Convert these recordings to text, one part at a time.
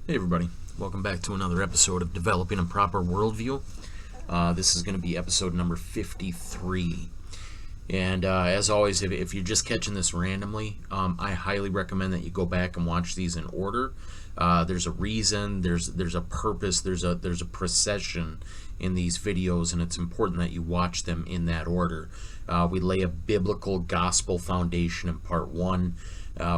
Hey everybody, welcome back to another episode of Developing a Proper Worldview. This is going to be episode number 53. And as always, if you're just catching this randomly, I highly recommend that you go back and watch these in order. There's a reason, there's a purpose, there's a procession in these videos, and it's important that you watch them in that order. We lay a biblical gospel foundation in part one.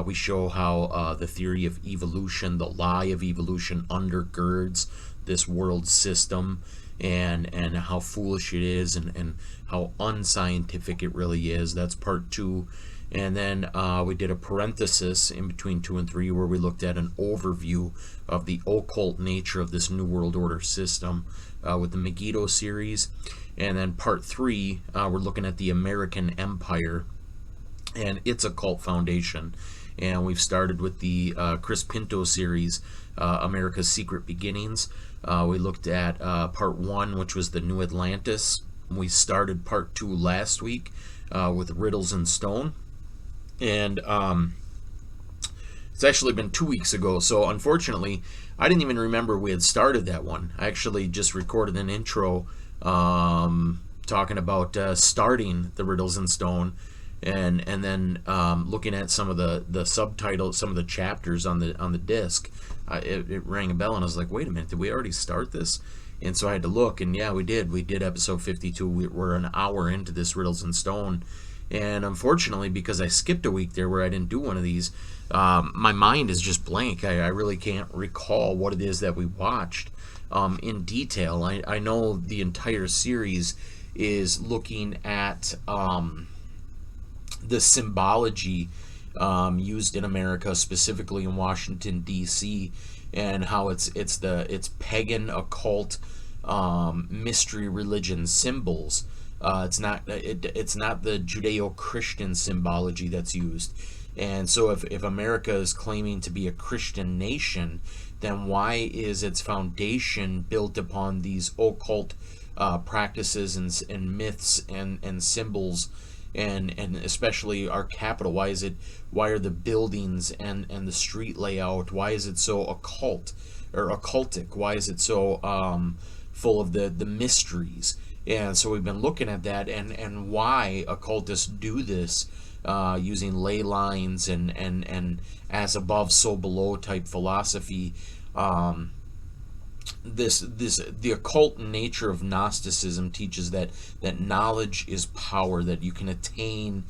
We show how the theory of evolution, the lie of evolution, undergirds this world system, and how foolish it is, and how unscientific it really is. That's part two. And then we did a parenthesis in between 2 and 3 where we looked at an overview of the occult nature of this New World Order system with the Megiddo series. And then part 3, we're looking at the American Empire and its occult foundation. And we've started with the Chris Pinto series, America's Secret Beginnings. We looked at part 1, which was the New Atlantis. We started part 2 last week with Riddles in Stone. And it's actually been 2 weeks ago, so unfortunately I didn't even remember we had started that one. I actually just recorded an intro talking about starting the Riddles in Stone, and then looking at some of the subtitles, some of the chapters on the disc. It rang a bell, and I was like, wait a minute, did we already start this? And so I had to look, and yeah, we did episode 52. We're an hour into this Riddles in Stone. And unfortunately, because I skipped a week there where I didn't do one of these, my mind is just blank. I really can't recall what it is that we watched in detail. I know the entire series is looking at the symbology used in America, specifically in Washington, D.C., and how it's pagan, occult, mystery religion symbols. It's not the Judeo-Christian symbology that's used. And so if America is claiming to be a Christian nation, then why is its foundation built upon these occult practices and myths and symbols, and especially our capital? Why are the buildings and the street layout, why is it so occult or occultic? Why is it so full of the mysteries? And so we've been looking at that, and why occultists do this, using ley lines and as above so below type philosophy. The occult nature of Gnosticism teaches that knowledge is power, that you can attain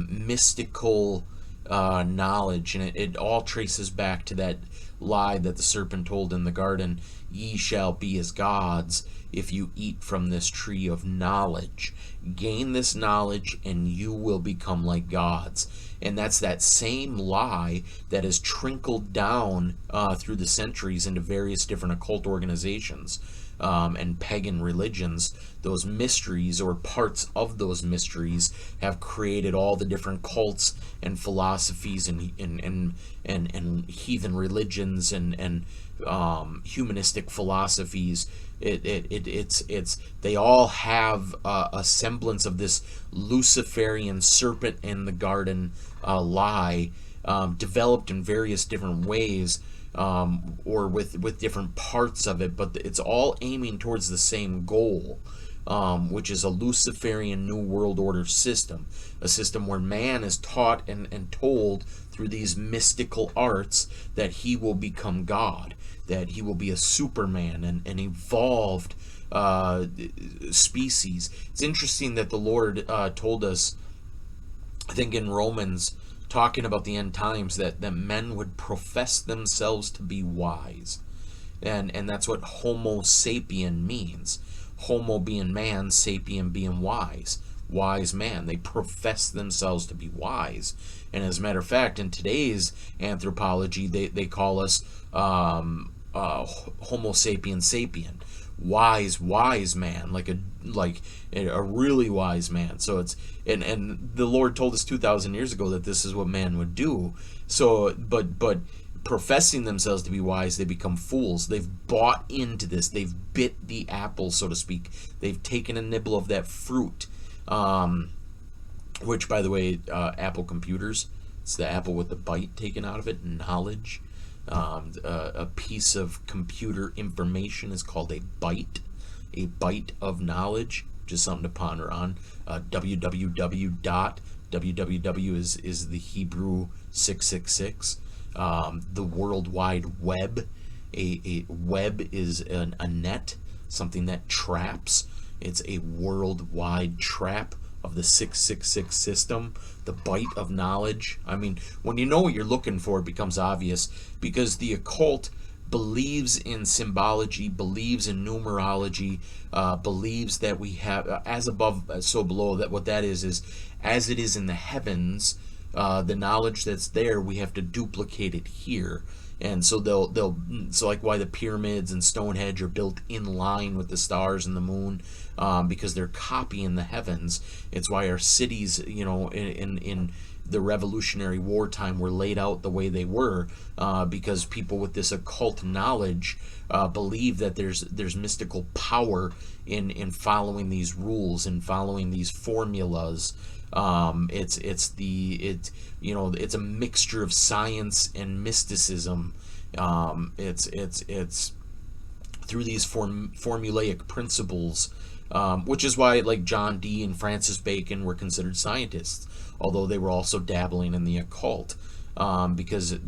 mystical knowledge, and it all traces back to that lie that the serpent told in the garden: ye shall be as gods if you eat from this tree of knowledge. Gain this knowledge and you will become like gods. And that's that same lie that has trickled down through the centuries into various different occult organizations and pagan religions. Those mysteries, or parts of those mysteries, have created all the different cults and philosophies and heathen religions and humanistic philosophies. They all have a semblance of this Luciferian serpent in the garden lie, developed in various different ways, or with different parts of it, but it's all aiming towards the same goal, which is a Luciferian New World Order system, a system where man is taught and told through these mystical arts that he will become God, that he will be a Superman, an evolved species. It's interesting that the Lord told us, I think in Romans, talking about the end times, that men would profess themselves to be wise. And that's what Homo sapien means. Homo being man, sapien being wise. Wise man. They profess themselves to be wise. And as a matter of fact, in today's anthropology, they call us Homo sapien sapien, wise man, like a really wise man. So it's and the Lord told us 2,000 years ago that this is what man would do. So but professing themselves to be wise, they become fools. They've bought into this. They've bit the apple, so to speak. They've taken a nibble of that fruit, which, by the way, Apple computers, it's the apple with the bite taken out of it, knowledge. A piece of computer information is called a byte. A byte of knowledge, just something to ponder on. www is the Hebrew 666. The World Wide Web. A web is a net, something that traps. It's a worldwide trap of the 666 system, the byte of knowledge. I mean, when you know what you're looking for, it becomes obvious, because the occult believes in symbology, believes in numerology, believes that we have as above, so below. That what that is as it is in the heavens. The knowledge that's there, we have to duplicate it here. And so so like why the pyramids and Stonehenge are built in line with the stars and the moon, because they're copying the heavens. It's why our cities, in the Revolutionary War time, were laid out the way they were, because people with this occult knowledge believe that there's mystical power in following these rules and following these formulas. It's a mixture of science and mysticism. It's through these formulaic principles, which is why, like, John Dee and Francis Bacon were considered scientists, although they were also dabbling in the occult, because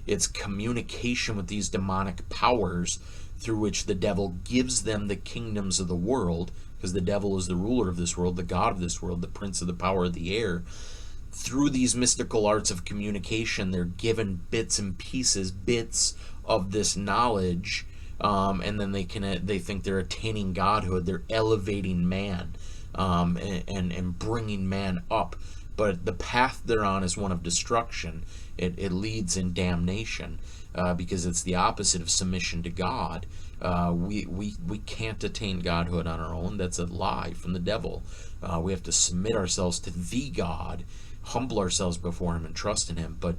it's communication with these demonic powers through which the devil gives them the kingdoms of the world, because the devil is the ruler of this world, the god of this world, the prince of the power of the air. Through these mystical arts of communication, they're given bits and pieces, bits of this knowledge, and then they think they're attaining godhood. They're elevating man, and bringing man up. But the path they're on is one of destruction. It leads in damnation, because it's the opposite of submission to God. We can't attain godhood on our own. That's a lie from the devil. We have to submit ourselves to the God, humble ourselves before him, and trust in him. But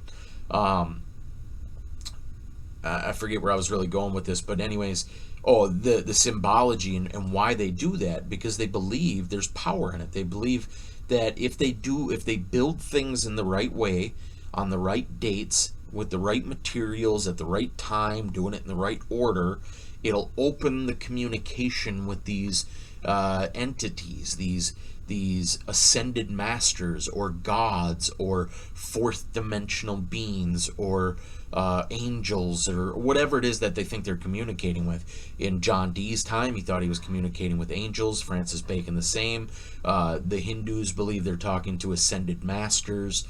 I forget where I was really going with this, but anyways, the symbology and why they do that, because they believe there's power in it. They believe that if they build things in the right way, on the right dates, with the right materials, at the right time, doing it in the right order, it'll open the communication with these entities, these ascended masters, or gods, or fourth dimensional beings, or angels, or whatever it is that they think they're communicating with. In John Dee's time, he thought he was communicating with angels. Francis Bacon the same. The Hindus believe they're talking to ascended masters.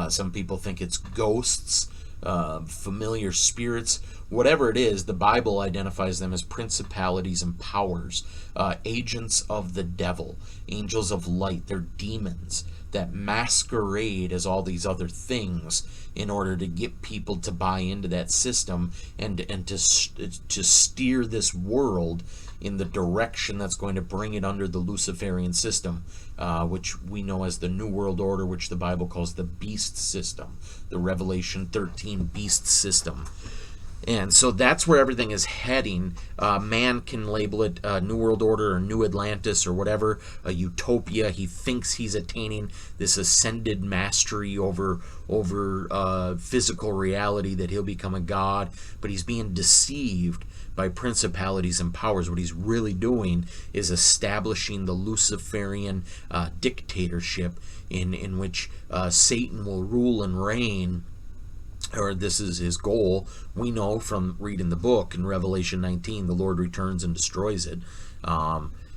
Some people think it's ghosts, familiar spirits. Whatever it is, the Bible identifies them as principalities and powers, agents of the devil, angels of light. They're demons that masquerade as all these other things in order to get people to buy into that system, and to steer this world in the direction that's going to bring it under the Luciferian system, which we know as the New World Order, which the Bible calls the beast system, the Revelation 13 beast system. And so that's where everything is heading. Man can label it New World Order or New Atlantis or whatever, a utopia. He thinks he's attaining this ascended mastery over physical reality, that he'll become a god, but he's being deceived by principalities and powers. What he's really doing is establishing the Luciferian dictatorship in which Satan will rule and reign, or this is his goal. We know from reading the book in Revelation 19, the Lord returns and destroys it.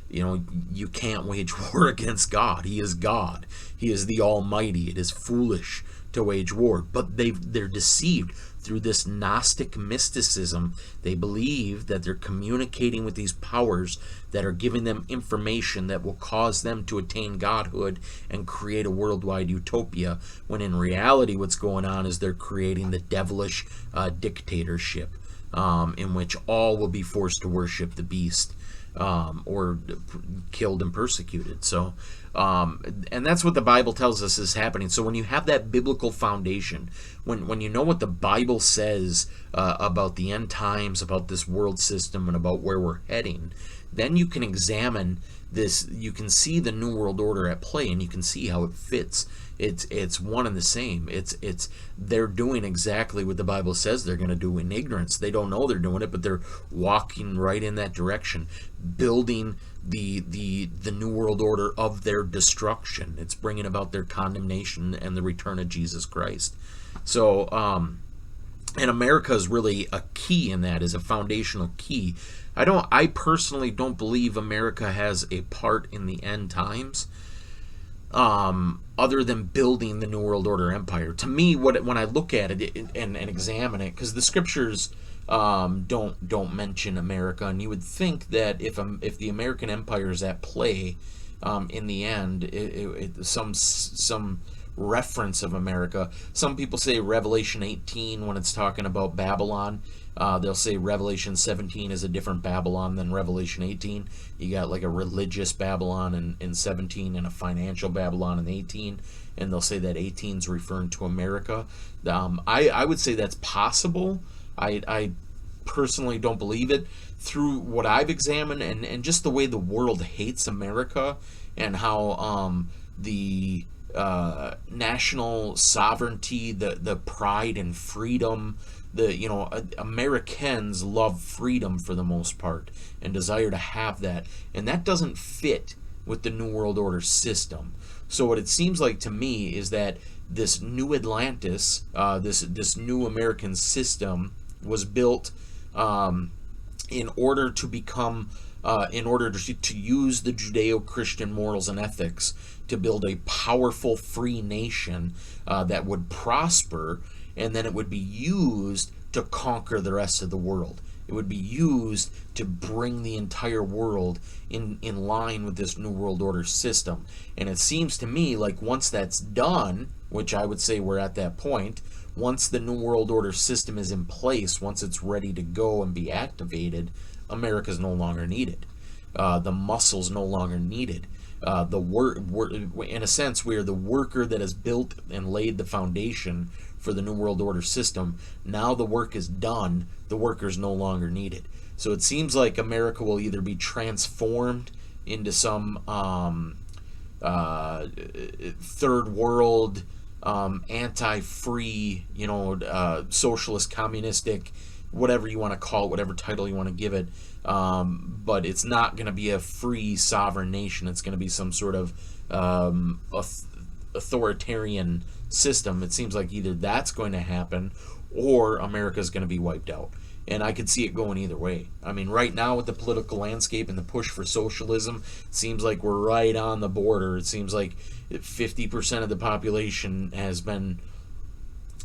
You can't wage war against God. He is God. He is the Almighty. It is foolish to wage war. But they're deceived through this Gnostic mysticism. They believe that they're communicating with these powers that are giving them information that will cause them to attain godhood and create a worldwide utopia, when in reality what's going on is they're creating the devilish dictatorship, in which all will be forced to worship the beast, or killed and persecuted. So And that's what the Bible tells us is happening. So when you have that biblical foundation, when you know what the Bible says about the end times, about this world system, and about where we're heading, then you can examine this. You can see the New World Order at play, and you can see how it fits. It's one and the same. They're doing exactly what the Bible says they're going to do in ignorance. They don't know they're doing it, but they're walking right in that direction, building the New World Order of their destruction. It's bringing about their condemnation and the return of Jesus Christ. So, and America is really a key in that, is a foundational key. I personally don't believe America has a part in the end times, other than building the New World Order empire. To me, when I look at it and examine it, because the scriptures don't mention America, and you would think that if the American empire is at play, in the end, some reference of America. Some people say Revelation 18 when it's talking about Babylon. They'll say Revelation 17 is a different Babylon than Revelation 18. You got like a religious Babylon in 17 and a financial Babylon in 18, and they'll say that 18 is referring to America. I would say that's possible. I personally don't believe it. Through what I've examined and just the way the world hates America, and how the national sovereignty, the pride and freedom, Americans love freedom for the most part and desire to have that, and that doesn't fit with the New World Order system. So what it seems like to me is that this new Atlantis, this new American system, was built in order to become, in order to use the Judeo-Christian morals and ethics to build a powerful free nation that would prosper, and then it would be used to conquer the rest of the world. It would be used to bring the entire world in line with this New World Order system. And it seems to me like once that's done, which I would say we're at that point, once the New World Order system is in place, once it's ready to go and be activated, America's no longer needed. The muscle's no longer needed. In a sense, we are the worker that has built and laid the foundation for the New World Order system. Now the work is done, the worker's no longer needed. So it seems like America will either be transformed into some third world, anti-free, socialist, communistic, whatever you want to call it, whatever title you want to give it. But it's not going to be a free sovereign nation. It's going to be some sort of authoritarian system. It seems like either that's going to happen or America's going to be wiped out. And I could see it going either way. I mean, right now with the political landscape and the push for socialism, it seems like we're right on the border. It seems like 50% of the population has been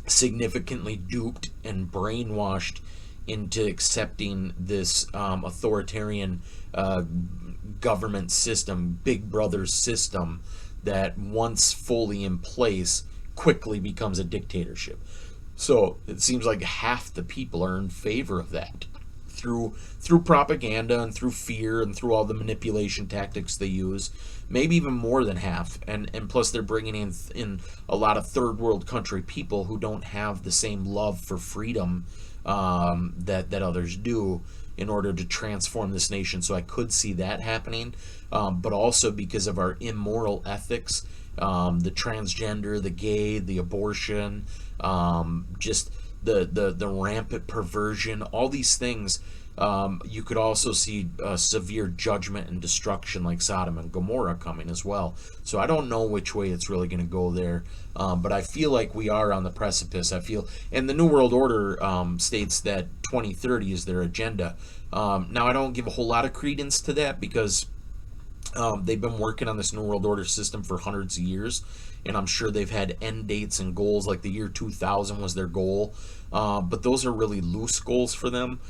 significantly duped and brainwashed into accepting this authoritarian government system, Big Brother system, that once fully in place quickly becomes a dictatorship. So it seems like half the people are in favor of that through propaganda and through fear and through all the manipulation tactics they use. Maybe even more than half, and plus they're bringing in a lot of third world country people who don't have the same love for freedom that others do, in order to transform this nation. So I could see that happening, but also because of our immoral ethics, the transgender, the gay, the abortion, just the rampant perversion, all these things. You could also see severe judgment and destruction like Sodom and Gomorrah coming as well. So I don't know which way it's really going to go there, but I feel like we are on the precipice. And the New World Order states that 2030 is their agenda. Now I don't give a whole lot of credence to that, because they've been working on this New World Order system for hundreds of years, and I'm sure they've had end dates and goals, like the year 2000 was their goal, but those are really loose goals for them.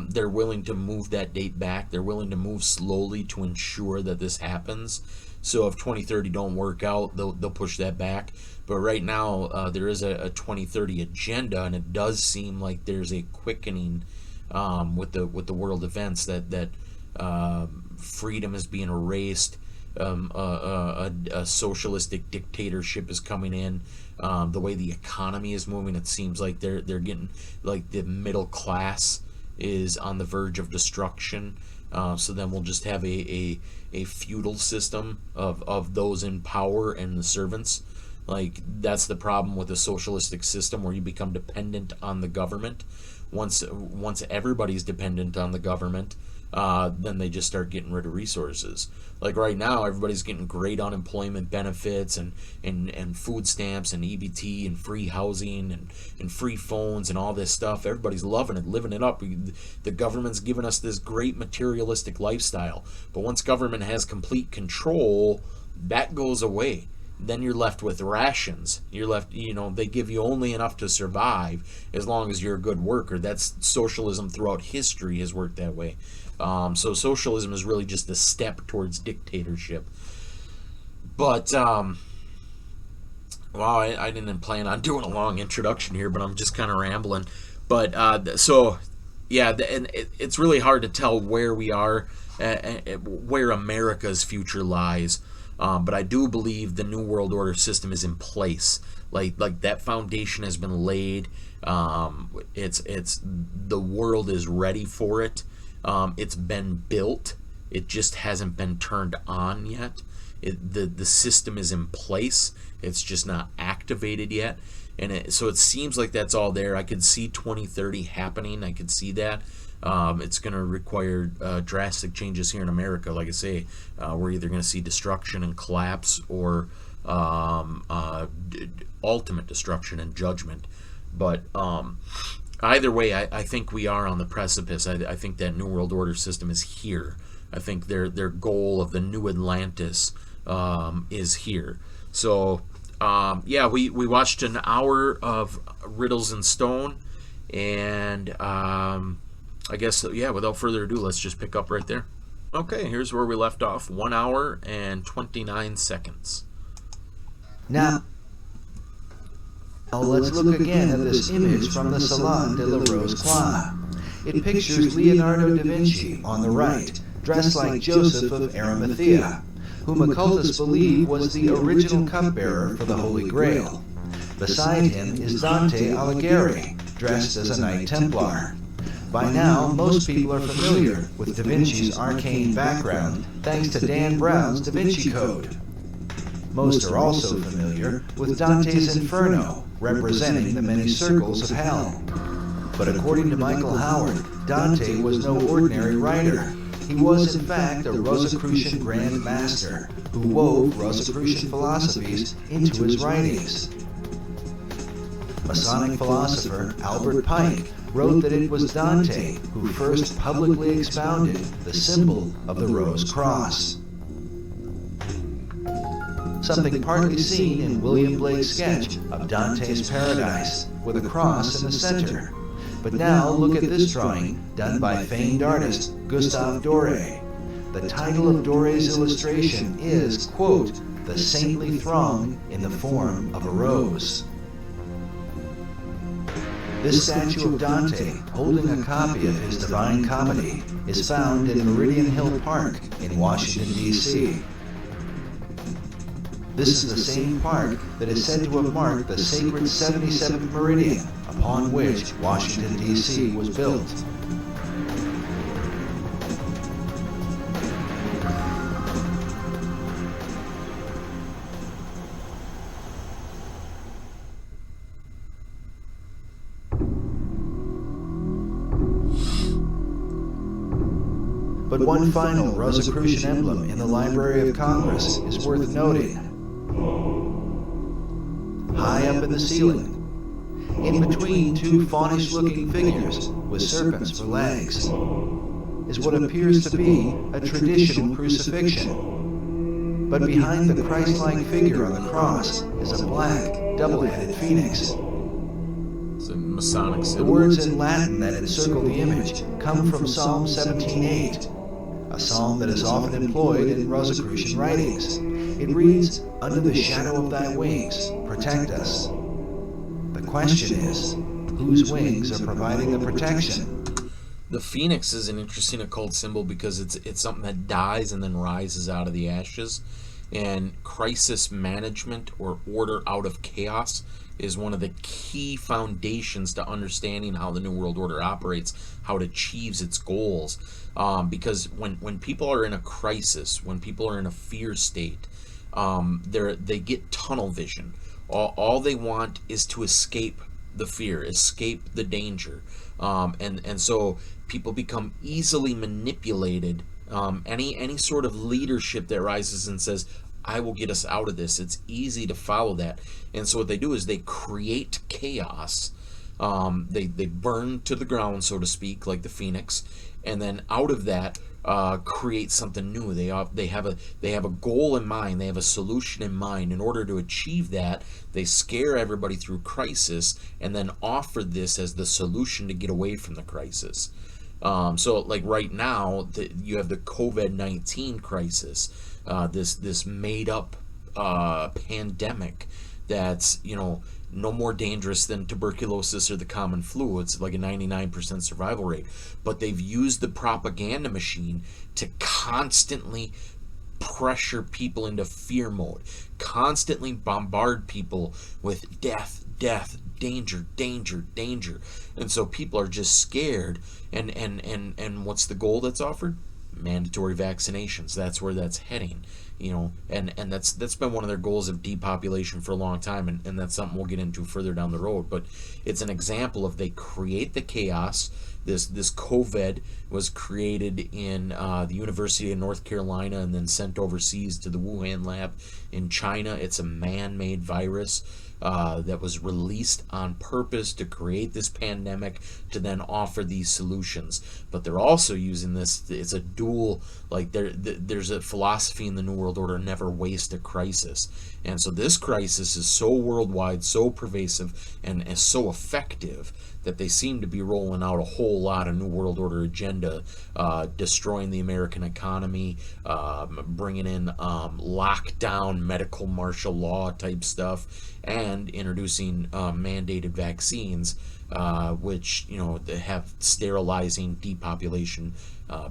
They're willing to move that date back. They're willing to move slowly to ensure that this happens. So if 2030 don't work out, they'll push that back. But right now, there is a 2030 agenda, and it does seem like there's a quickening with the world events, that freedom is being erased. a socialistic dictatorship is coming in. The way the economy is moving, it seems like they're getting, like, the middle class is on the verge of destruction. So then we'll just have a feudal system of those in power and the servants. Like, that's the problem with a socialistic system, where you become dependent on the government. Once everybody's dependent on the government, then they just start getting rid of resources. Like right now, everybody's getting great unemployment benefits and food stamps and EBT and free housing and free phones and all this stuff. Everybody's loving it, living it up. The government's giving us this great materialistic lifestyle. But once government has complete control, that goes away. Then you're left with rations. You're left, they give you only enough to survive as long as you're a good worker. That's socialism throughout history has worked that way. So socialism is really just a step towards dictatorship. But, well, I didn't plan on doing a long introduction here, but I'm just kind of rambling. But, so, yeah, and it's really hard to tell where we are, where America's future lies. But I do believe the New World Order system is in place. Like that foundation has been laid. It's the world is ready for it. It's been built. It just hasn't been turned on yet. The system is in place. It's just not activated yet. And so it seems like that's all there. I could see 2030 happening. I could see that. It's going to require drastic changes here in America. Like I say, we're either going to see destruction and collapse, or ultimate destruction and judgment. But either way, I think we are on the precipice. I think that New World Order system is here. I think their goal of the New Atlantis is here. So, yeah, we watched an hour of Riddles in Stone, and I guess, yeah, without further ado, let's just pick up right there. Okay, here's where we left off. 1 hour and 29 seconds. Now, let's look again at this image from the Salon de la Rose Croix. It pictures Leonardo da Vinci on the right, dressed like Joseph of Arimathea, whom occultists believe was the original cupbearer for the Holy Grail. Beside him is Dante Alighieri, dressed as a Knight Templar. By now, most people are familiar with Da Vinci's arcane background thanks to Dan Brown's Da Vinci Code. Most are also familiar with Dante's Inferno, representing the many circles of hell. But according to Michael Howard, Dante was no ordinary writer. He was, in fact, a Rosicrucian Grand Master who wove Rosicrucian philosophies into his writings. Masonic philosopher Albert Pike wrote that it was Dante who first publicly expounded the symbol of the Rose Cross. Something partly seen in William Blake's sketch of Dante's Paradise, with a cross in the center. But now look at this drawing done by famed artist Gustave Doré. The title of Doré's illustration is, quote, "The saintly throng in the form of a rose." This statue of Dante, holding a copy of his Divine Comedy, is found in Meridian Hill Park in Washington, D.C. This is the same park that is said to have marked the sacred 77th meridian upon which Washington, D.C. was built. But one final Rosicrucian emblem in the Library of Congress is worth noting. High up in the ceiling, in between two faunish-looking figures with serpents for legs, is what appears to be a traditional crucifixion. But behind the Christ-like figure on the cross is a black, double-headed phoenix. It's a Masonic symbol. The words in Latin that encircle the image come from Psalm 17:8, a psalm that is often employed in Rosicrucian writings. It reads, "Under the shadow of thy wings, protect us." The question is, whose wings are providing the protection? The phoenix is an interesting occult symbol because it's something that dies and then rises out of the ashes. And crisis management, or order out of chaos, is one of the key foundations to understanding how the New World Order operates, how it achieves its goals. Because when people are in a crisis, when people are in a fear state, they get tunnel vision. All they want is to escape the fear, escape the danger. And so people become easily manipulated. Any sort of leadership that rises and says, I will get us out of this, it's easy to follow that. And so what they do is they create chaos. They burn to the ground, so to speak, like the phoenix, and then out of that create something new. They have a goal in mind. They have a solution in mind. In order to achieve that, they scare everybody through crisis and then offer this as the solution to get away from the crisis. So like right now, you have the COVID-19 crisis, this made up pandemic that's, no more dangerous than tuberculosis or the common flu. It's like a 99% survival rate. But they've used the propaganda machine to constantly pressure people into fear mode, constantly bombard people with death, danger. And so people are just scared. And what's the goal that's offered? Mandatory vaccinations. That's where that's heading. And that's been one of their goals of depopulation for a long time, and that's something we'll get into further down the road. But it's an example of they create the chaos. This COVID was created in the University of North Carolina and then sent overseas to the Wuhan lab in China. It's a man-made virus that was released on purpose to create this pandemic, to then offer these solutions. But they're also using this, it's a dual, like there's a philosophy in the New World Order: never waste a crisis. And so this crisis is so worldwide, so pervasive, and so effective that they seem to be rolling out a whole lot of New World Order agenda, destroying the American economy, bringing in lockdown, medical martial law type stuff, and introducing mandated vaccines, which they have sterilizing, depopulation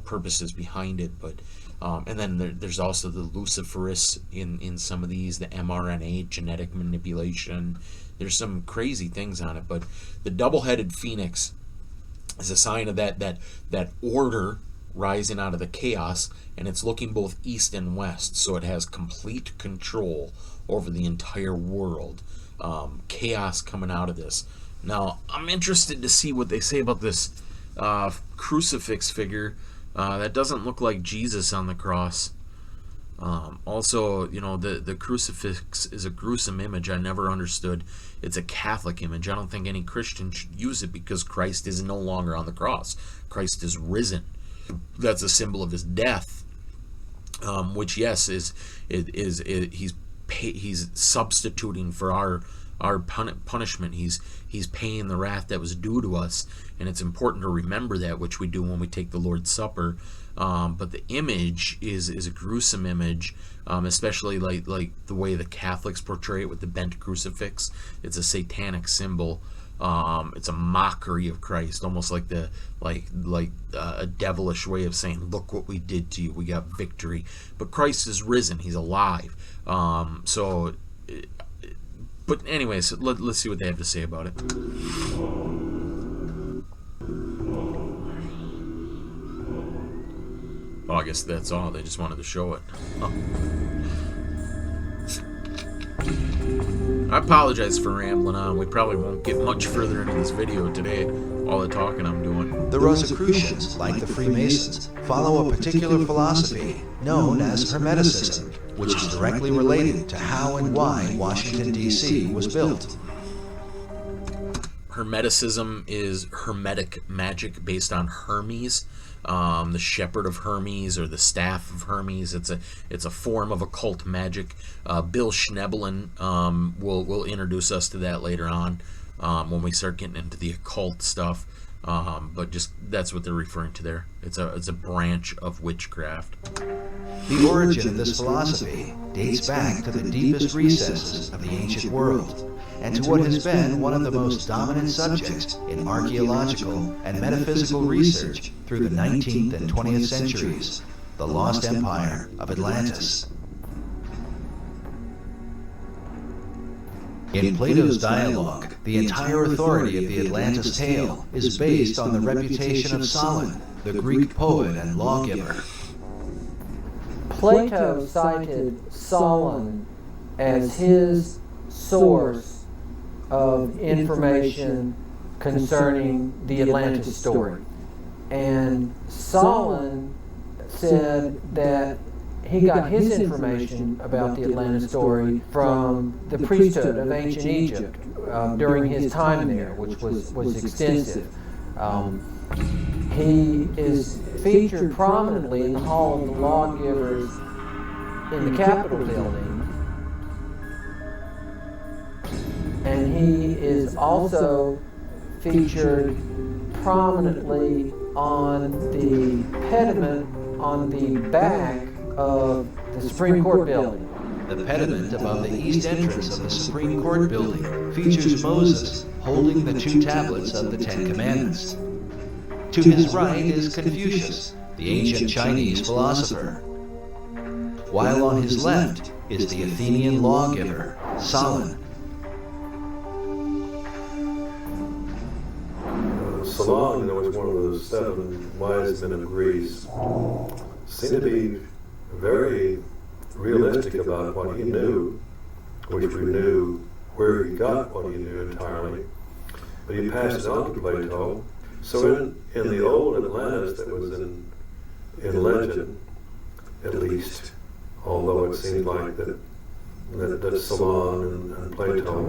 purposes behind it. But and then there's also the Luciferists in some of these, the mRNA, genetic manipulation. There's some crazy things on it. But the double-headed phoenix is a sign of that order rising out of the chaos, and it's looking both east and west, so it has complete control over the entire world. Chaos coming out of this. Now, I'm interested to see what they say about this crucifix figure. That doesn't look like Jesus on the cross. Also, the crucifix is a gruesome image. I never understood. It's a Catholic image. I don't think any Christian should use it because Christ is no longer on the cross. Christ is risen. That's a symbol of his death, which, yes, he's substituting for our punishment. He's paying the wrath that was due to us, and it's important to remember that, which we do when we take the Lord's Supper. But the image is a gruesome image, especially like the way the Catholics portray it with the bent crucifix. It's a satanic symbol. It's a mockery of Christ, almost like a devilish way of saying, "Look what we did to you. We got victory." But Christ is risen. He's alive. But anyways, let's see what they have to say about it. Oh, I guess that's all. They just wanted to show it. Oh. I apologize for rambling on. We probably won't get much further into this video today, all the talking I'm doing. The Rosicrucians, like the Freemasons, follow a particular philosophy known as Hermeticism, which is directly related to how and why Washington, D.C. was built. Hermeticism is Hermetic magic based on Hermes, the shepherd of Hermes, or the staff of Hermes. It's a form of occult magic. Bill Schneebelen will introduce us to that later on when we start getting into the occult stuff. But just that's what they're referring to there. It's a branch of witchcraft. The origin of this philosophy dates back to the deepest recesses of the ancient world. and to what has been one of the most dominant subjects in archaeological and metaphysical research through the 19th and 20th centuries, the lost empire of Atlantis. In Plato's dialogue, the entire authority of the Atlantis tale is based on the reputation of Solon, the Greek poet and lawgiver. Plato cited Solon as his source of information concerning the Atlantis story. And Solon said that he got his information about the Atlantis story from the priesthood of ancient Egypt during his time there, which was extensive. He is featured prominently in the Hall of the Lawgivers in the Capitol building. And he is also featured prominently on the pediment on the back of the Supreme Court building. The pediment above the east entrance of the Supreme Court building features Moses holding the 2 tablets of the 10 Commandments. To his right is Confucius, the ancient Chinese philosopher, while on his left is the Athenian lawgiver, Solon. Solon, was one of the 7 wise men of Greece, seemed to be very realistic about what he knew, which we knew where he got what he knew entirely, but he passed it on to Plato. So in the old Atlantis that was in legend, at least, although it seemed like that Solon and Plato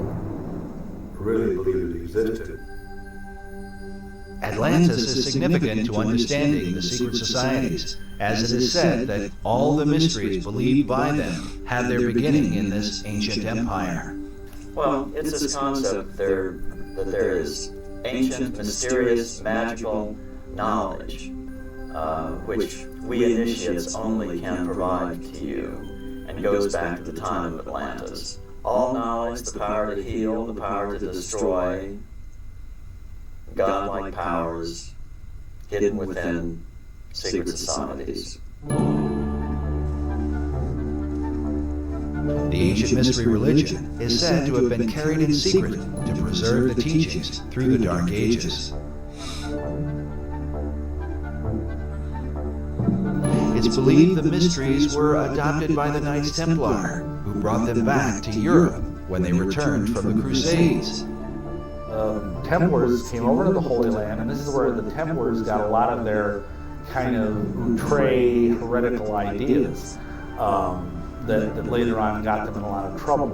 really believed it existed. Atlantis is significant to understanding the secret societies, as it is said that all the mysteries believed by them had their beginning in this ancient empire. Well, it's this concept that there is ancient, mysterious, magical knowledge, which we initiates only can provide to you, and goes back to the time of Atlantis. All knowledge, the power to heal, the power to destroy, godlike powers hidden within secret societies. The ancient mystery religion is said to have been carried in secret to preserve the teachings through the Dark Ages. It's believed the mysteries were adopted by the Knights Templar, who brought them back to Europe when they returned from the Crusades. Templars came over to the Holy Land, and this is where the Templars got a lot of their kind of outre heretical ideas that later on got them in a lot of trouble.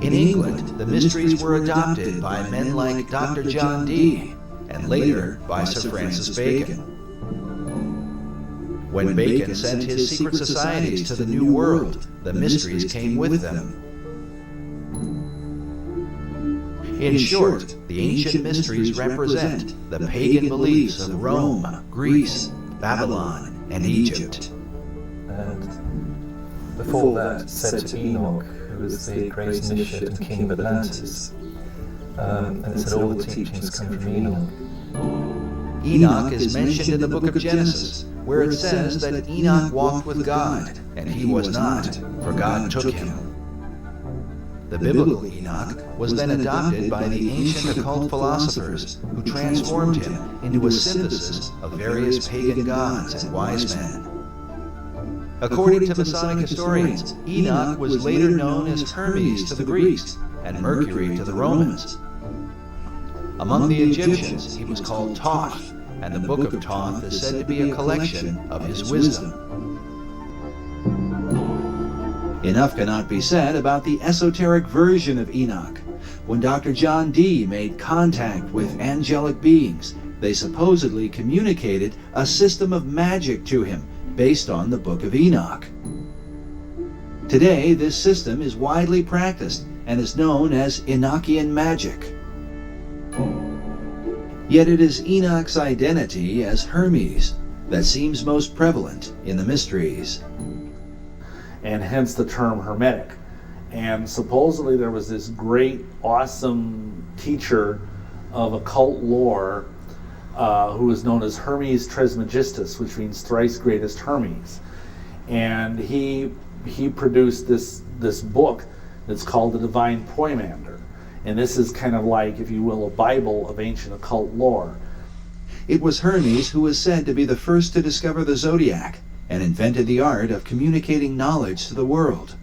In England, the mysteries were adopted by men like Dr. John Dee, and later by Sir Francis Bacon. When Bacon sent his secret societies to the New World, the mysteries came with them. In short, the ancient mysteries represent the pagan beliefs of Rome, Greece, Babylon, and Egypt. And before that, said to Enoch, who was the great initiate and king of Atlantis, and it said all the teachings come from Enoch. Enoch is mentioned in the book of Genesis, where it says that Enoch walked with God, and he was not, for God took him. The biblical Enoch was then adopted by the ancient occult philosophers, who transformed him into a synthesis of various pagan gods and wise men. According to Masonic historians, Enoch was later known as Hermes to the Greeks and Mercury to the Romans. Among the Egyptians, he was called Thoth, and the Book of Thoth is said to be a collection of his wisdom. Enough cannot be said about the esoteric version of Enoch. When Dr. John Dee made contact with angelic beings, they supposedly communicated a system of magic to him based on the Book of Enoch. Today, this system is widely practiced and is known as Enochian magic. Yet it is Enoch's identity as Hermes that seems most prevalent in the mysteries. And hence the term hermetic. And supposedly there was this great, awesome teacher of occult lore who was known as Hermes Trismegistus, which means thrice greatest Hermes. And he produced this book that's called the Divine Poimander. And this is kind of like, if you will, a Bible of ancient occult lore. It was Hermes who was said to be the first to discover the zodiac and invented the art of communicating knowledge to the world.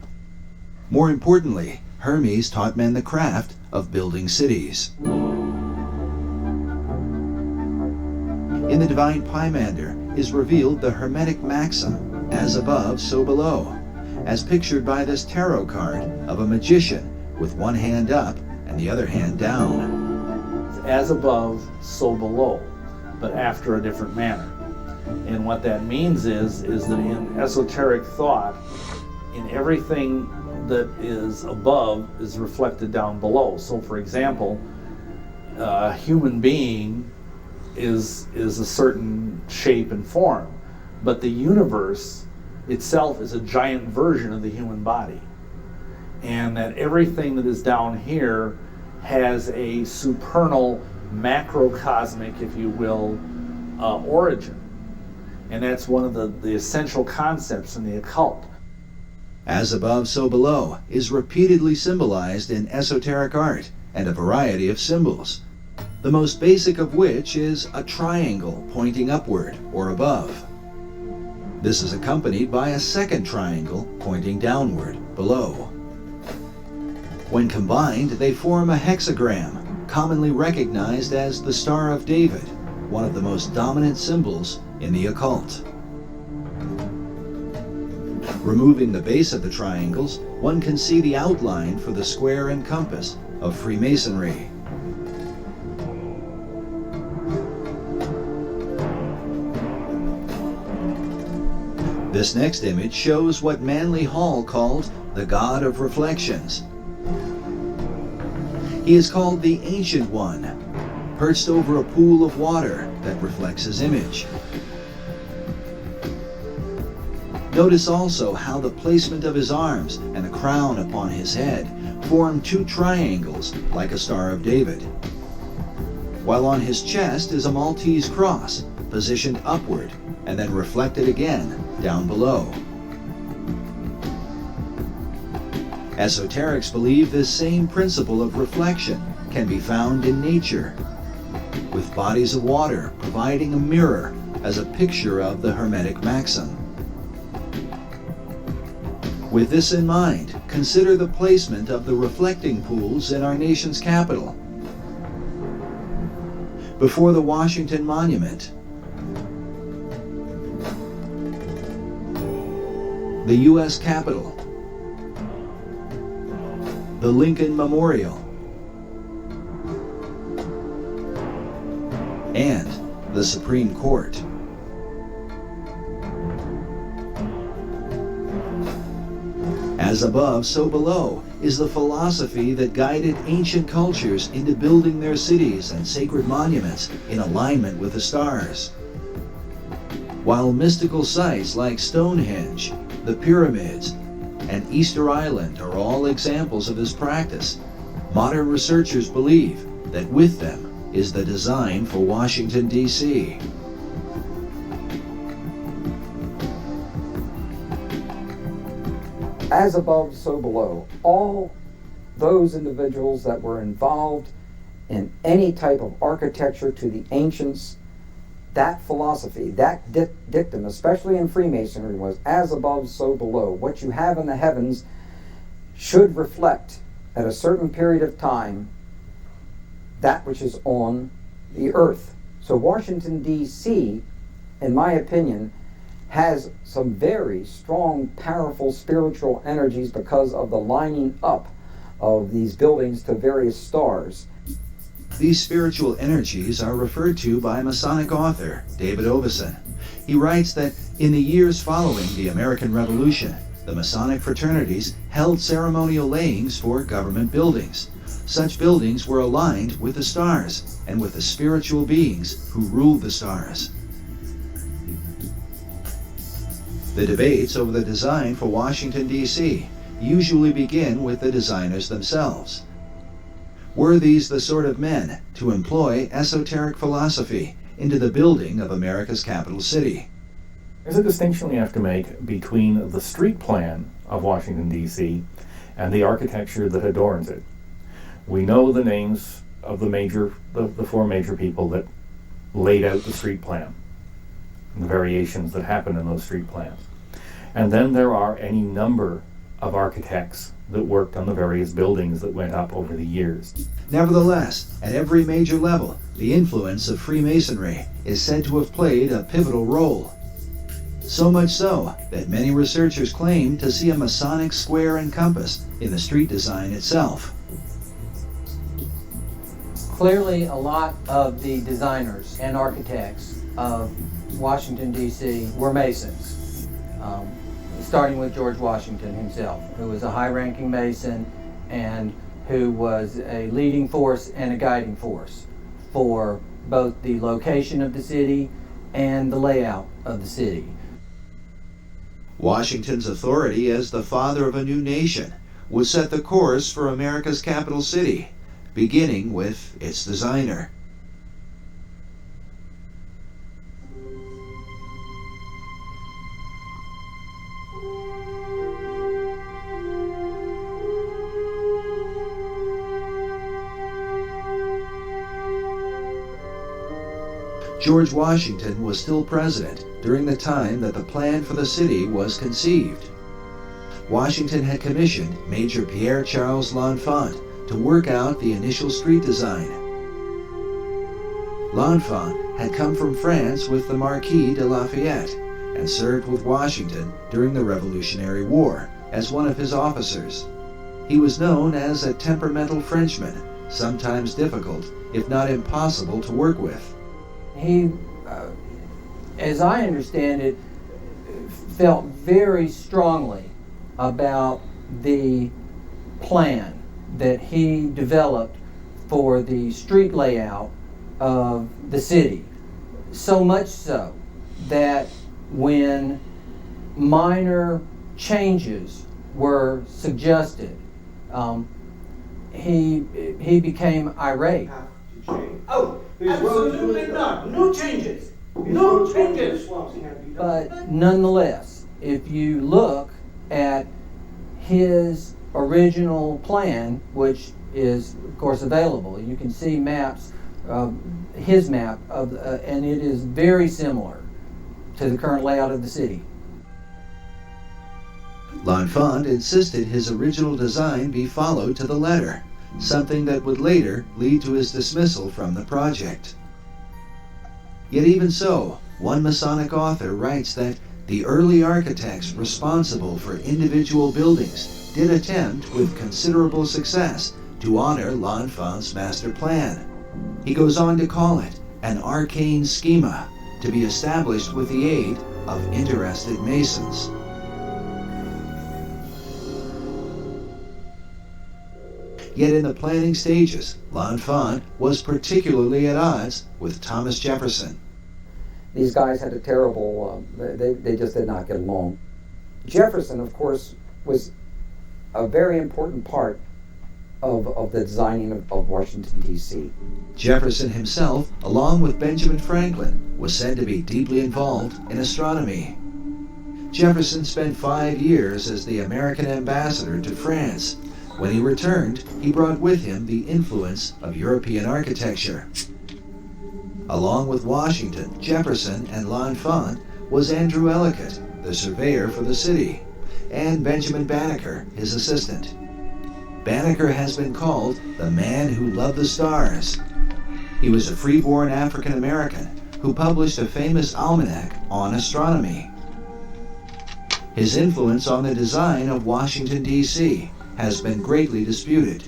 More importantly, Hermes taught men the craft of building cities. In the Divine Poimander is revealed the Hermetic maxim, as above, so below, as pictured by this tarot card of a magician with one hand up and the other hand down. As above, so below, but after a different manner. And what that means is that in esoteric thought, in everything that is above is reflected down below. So for example, a human being is a certain shape and form, but the universe itself is a giant version of the human body. And that everything that is down here has a supernal, macrocosmic, if you will, origin. And that's one of the essential concepts in the occult. As above, so below is repeatedly symbolized in esoteric art and a variety of symbols, the most basic of which is a triangle pointing upward or above. This is accompanied by a second triangle pointing downward below. When combined, they form a hexagram, commonly recognized as the Star of David, one of the most dominant symbols in the occult. Removing the base of the triangles, one can see the outline for the square and compass of Freemasonry. This next image shows what Manly Hall called the God of Reflections. He is called the Ancient One, perched over a pool of water that reflects his image. Notice also how the placement of his arms and the crown upon his head form two triangles like a Star of David, while on his chest is a Maltese cross positioned upward and then reflected again down below. Esoterics believe this same principle of reflection can be found in nature, with bodies of water providing a mirror as a picture of the Hermetic maxim. With this in mind, consider the placement of the reflecting pools in our nation's capital. Before the Washington Monument, the U.S. Capitol, the Lincoln Memorial, and the Supreme Court. As above, so below is the philosophy that guided ancient cultures into building their cities and sacred monuments in alignment with the stars. While mystical sites like Stonehenge, the pyramids, and Easter Island are all examples of this practice, modern researchers believe that with them is the design for Washington, D.C. As above, so below. All those individuals that were involved in any type of architecture to the ancients, that philosophy, that dictum, especially in Freemasonry, was as above, so below. What you have in the heavens should reflect at a certain period of time that which is on the earth. So Washington, D.C., in my opinion, has some very strong, powerful spiritual energies because of the lining up of these buildings to various stars. These spiritual energies are referred to by Masonic author David Oveson. He writes that in the years following the American Revolution, the Masonic fraternities held ceremonial layings for government buildings. Such buildings were aligned with the stars and with the spiritual beings who ruled the stars. The debates over the design for Washington, D.C. usually begin with the designers themselves. Were these the sort of men to employ esoteric philosophy into the building of America's capital city? There's a distinction we have to make between the street plan of Washington, D.C. and the architecture that adorns it. We know the names of the four major people that laid out the street plan, and the variations that happen in those street plans. And then there are any number of architects that worked on the various buildings that went up over the years. Nevertheless, at every major level, the influence of Freemasonry is said to have played a pivotal role. So much so that many researchers claim to see a Masonic square and compass in the street design itself. Clearly, a lot of the designers and architects of Washington, D.C. were Masons, starting with George Washington himself, who was a high-ranking Mason and who was a leading force and a guiding force for both the location of the city and the layout of the city. Washington's authority as the father of a new nation would set the course for America's capital city, beginning with its designer. George Washington was still president during the time that the plan for the city was conceived. Washington had commissioned Major Pierre Charles L'Enfant to work out the initial street design. L'Enfant had come from France with the Marquis de Lafayette and served with Washington during the Revolutionary War as one of his officers. He was known as a temperamental Frenchman, sometimes difficult, if not impossible, to work with. He, as I understand it, felt very strongly about the plan that he developed for the street layout of the city. So much so that when minor changes were suggested, he became irate. Oh, absolutely not. No changes. No changes. But nonetheless, if you look at his original plan, which is of course available, you can see maps, his map of, and it is very similar to the current layout of the city. L'Enfant insisted his original design be followed to the letter, something that would later lead to his dismissal from the project. Yet even so, one Masonic author writes that the early architects responsible for individual buildings did attempt with considerable success to honor L'Enfant's master plan. He goes on to call it an arcane schema to be established with the aid of interested Masons. Yet in the planning stages, L'Enfant was particularly at odds with Thomas Jefferson. These guys had a terrible, they just did not get along. Jefferson, of course, was a very important part of the designing of Washington, D.C. Jefferson himself, along with Benjamin Franklin, was said to be deeply involved in astronomy. Jefferson spent 5 years as the American ambassador to France. When he returned, he brought with him the influence of European architecture. Along with Washington, Jefferson, and L'Enfant was Andrew Ellicott, the surveyor for the city, and Benjamin Banneker, his assistant. Banneker has been called the man who loved the stars. He was a free-born African-American who published a famous almanac on astronomy. His influence on the design of Washington, D.C. has been greatly disputed.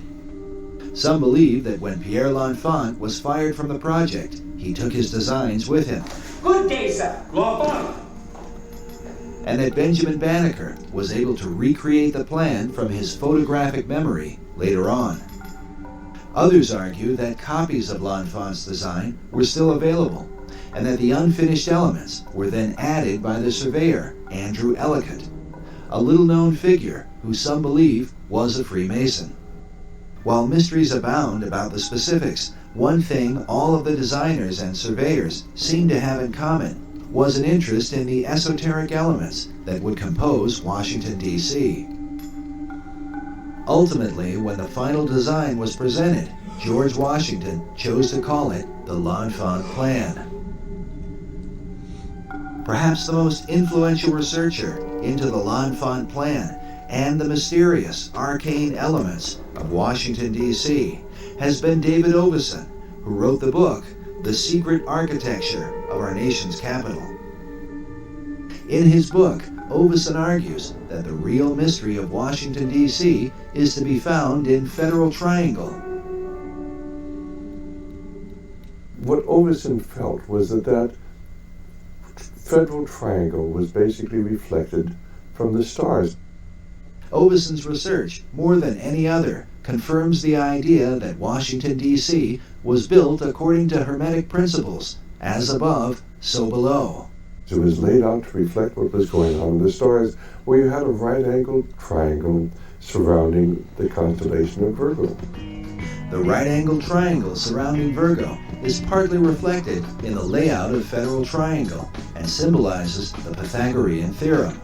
Some believe that when Pierre L'Enfant was fired from the project, he took his designs with him. Good day, sir. L'Enfant. And that Benjamin Banneker was able to recreate the plan from his photographic memory later on. Others argue that copies of L'Enfant's design were still available, and that the unfinished elements were then added by the surveyor, Andrew Ellicott. a little-known figure who some believe was a Freemason. While mysteries abound about the specifics, one thing all of the designers and surveyors seemed to have in common was an interest in the esoteric elements that would compose Washington, D.C. Ultimately, when the final design was presented, George Washington chose to call it the L'Enfant Plan. Perhaps the most influential researcher into the L'Enfant Plan and the mysterious, arcane elements of Washington, D.C. has been David Oveson, who wrote the book, The Secret Architecture of Our Nation's Capital. In his book, Oveson argues that the real mystery of Washington, D.C. is to be found in Federal Triangle. What Oveson felt was that Federal Triangle was basically reflected from the stars. Oveson's research, more than any other, confirms the idea that Washington, D.C. was built according to Hermetic principles, as above, so below. It was laid out to reflect what was going on in the stars, where you had a right-angled triangle surrounding the constellation of Virgo. The right-angled triangle surrounding Virgo is partly reflected in the layout of Federal Triangle and symbolizes the Pythagorean theorem.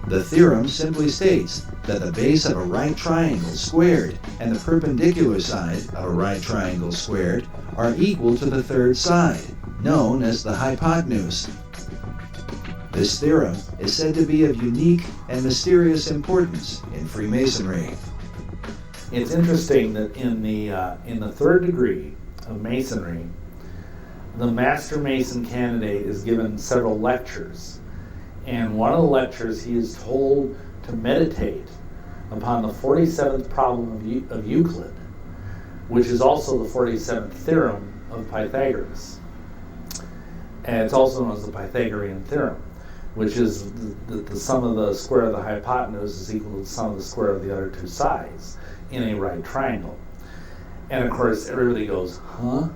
The theorem simply states that the base of a right triangle squared and the perpendicular side of a right triangle squared are equal to the third side, known as the hypotenuse. This theorem is said to be of unique and mysterious importance in Freemasonry. It's interesting that in the third degree of Masonry, the Master Mason candidate is given several lectures. And one of the lectures, he is told to meditate upon the 47th problem of Euclid, which is also the 47th theorem of Pythagoras. And it's also known as the Pythagorean theorem, which is the sum of the square of the hypotenuse is equal to the sum of the square of the other two sides in a right triangle. And of course, everybody goes, huh?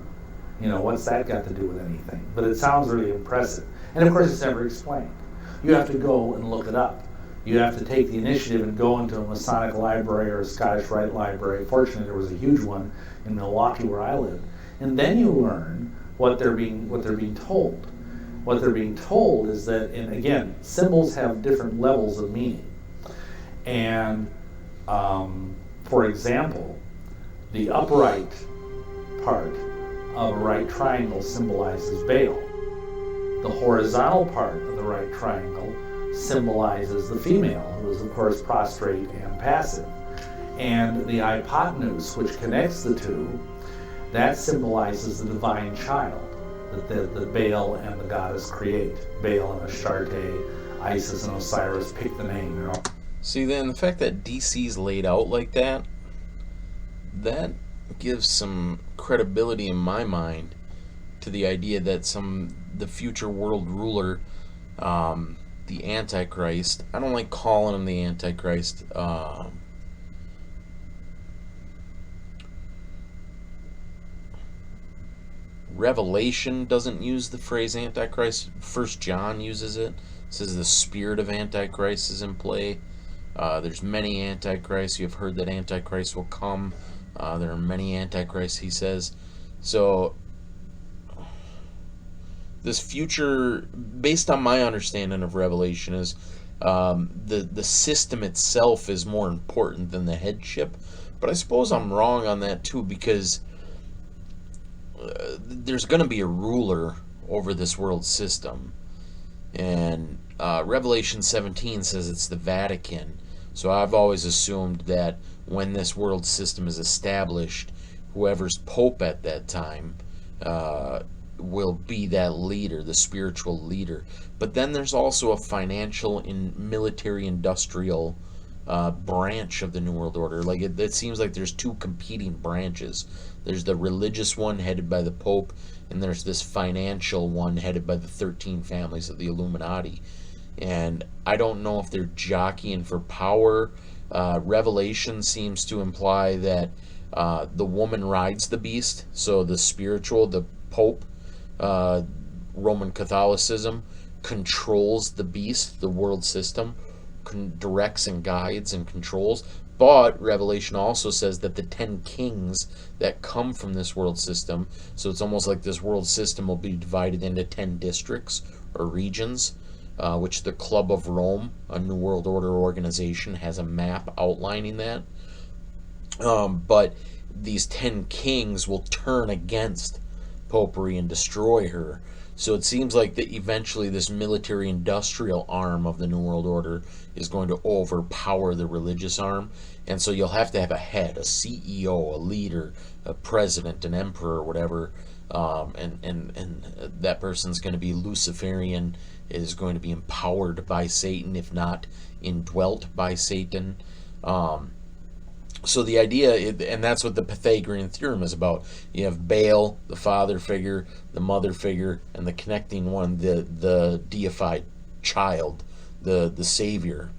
You know, what's that got to do with anything? But it sounds really impressive. And of course, it's never explained. You have to go and look it up. You have to take the initiative and go into a Masonic library or a Scottish Rite library. Fortunately, there was a huge one in Milwaukee where I live. And then you learn what they're being told. What they're being told is that, and again, symbols have different levels of meaning. And for example, the upright part of a right triangle symbolizes Baal. The horizontal part of the right triangle symbolizes the female, who is of course prostrate and passive. And the hypotenuse, which connects the two, that symbolizes the divine child that Baal and the goddess create. Baal and Astarte, Isis and Osiris, pick the name, you know. See, then the fact that DC's laid out like that gives some credibility in my mind to the idea that the future world ruler, the Antichrist, I don't like calling him the Antichrist, Revelation doesn't use the phrase Antichrist. 1 John uses it. It says the spirit of Antichrist is in play. There's many Antichrists. You've heard that Antichrist will come. There are many Antichrists, he says. So, this future, based on my understanding of Revelation, is the system itself is more important than the headship. But I suppose I'm wrong on that too, because there's going to be a ruler over this world system. And Revelation 17 says it's the Vatican. So I've always assumed that when this world system is established, whoever's Pope at that time will be that leader, the spiritual leader. But then there's also a financial and military industrial branch of the New World Order. Like it seems like there's two competing branches. There's the religious one headed by the Pope, and there's this financial one headed by the 13 families of the Illuminati. And I don't know if they're jockeying for power. Revelation seems to imply that the woman rides the beast, so the spiritual, the Pope, Roman Catholicism, controls the beast, the world system, directs and guides and controls. But Revelation also says that the 10 kings that come from this world system, so it's almost like this world system will be divided into 10 districts or regions, which the Club of Rome, a New World Order organization, has a map outlining that. But these 10 kings will turn against popery and destroy her. So it seems like that eventually this military industrial arm of the New World Order is going to overpower the religious arm. And so you'll have to have a head, a CEO, a leader, a president, an emperor, whatever. And that person's going to be Luciferian, is going to be empowered by Satan, if not indwelt by Satan. So the idea, and that's what the Pythagorean theorem is about. You have Baal, the father figure, the mother figure, and the connecting one, the deified child, the savior,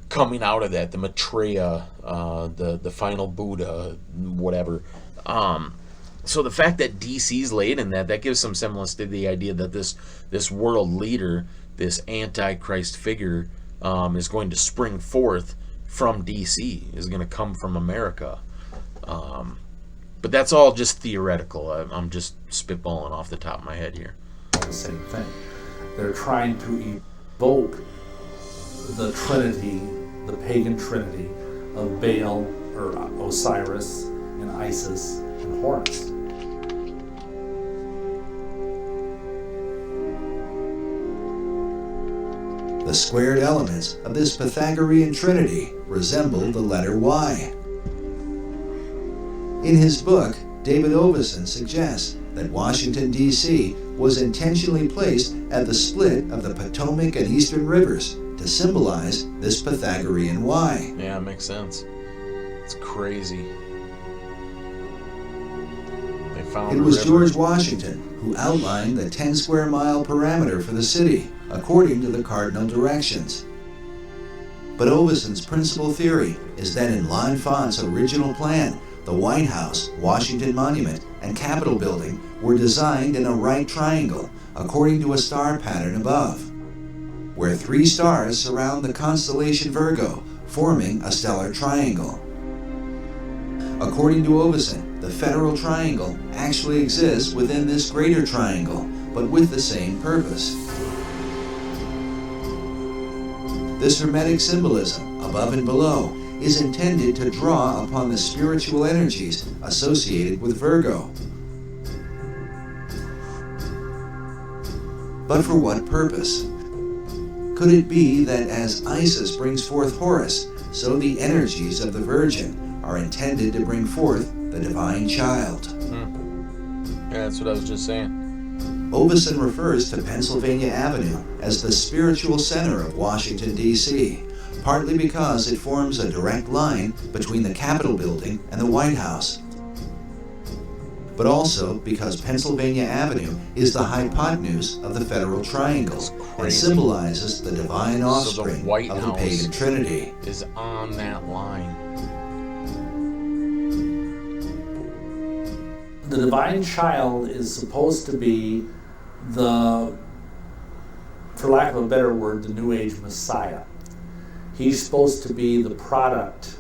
coming out of that, the Maitreya, the final Buddha, whatever. So the fact that DC's laid in that gives some semblance to the idea that this world leader, this antichrist figure, is going to spring forth from DC, is going to come from America. But that's all just theoretical. I'm just spitballing off the top of my head here. The same thing. They're trying to evoke the Trinity, the pagan Trinity of Baal or Osiris and Isis and Horus. The squared elements of this Pythagorean trinity resemble the letter Y. In his book, David Oveson suggests that Washington, D.C. was intentionally placed at the split of the Potomac and Eastern rivers to symbolize this Pythagorean Y. Yeah, it makes sense. It's crazy. They found It was George Washington who outlined the 10 square mile parameter for the city, according to the cardinal directions. But Oveson's principal theory is that in L'Enfant's original plan, the White House, Washington Monument, and Capitol Building were designed in a right triangle, according to a star pattern above, where 3 stars surround the constellation Virgo, forming a stellar triangle. According to Oveson, the Federal Triangle actually exists within this greater triangle, but with the same purpose. This Hermetic symbolism, above and below, is intended to draw upon the spiritual energies associated with Virgo. But for what purpose? Could it be that as Isis brings forth Horus, so the energies of the Virgin are intended to bring forth the divine child? Yeah, that's what I was just saying. Oveson refers to Pennsylvania Avenue as the spiritual center of Washington, D.C., partly because it forms a direct line between the Capitol Building and the White House, but also because Pennsylvania Avenue is the hypotenuse of the Federal Triangle and symbolizes the divine offspring so the White of the House pagan Trinity. Is on that line. The divine child is supposed to be the, for lack of a better word, the New Age Messiah. He's supposed to be the product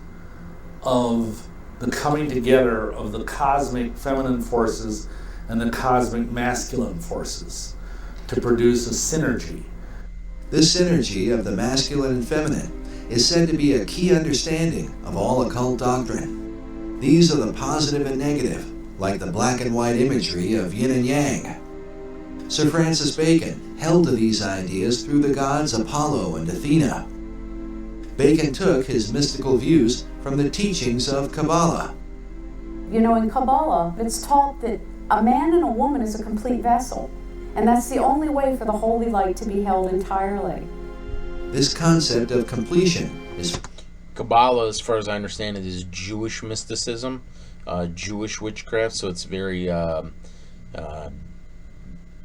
of the coming together of the cosmic feminine forces and the cosmic masculine forces to produce a synergy. This synergy of the masculine and feminine is said to be a key understanding of all occult doctrine. These are the positive and negative, like the black and white imagery of yin and yang. Sir Francis Bacon held to these ideas through the gods Apollo and Athena. Bacon took his mystical views from the teachings of Kabbalah. You know, in Kabbalah, it's taught that a man and a woman is a complete vessel, and that's the only way for the holy light to be held entirely. This concept of completion is... Kabbalah, as far as I understand it, is Jewish mysticism, Jewish witchcraft, so it's very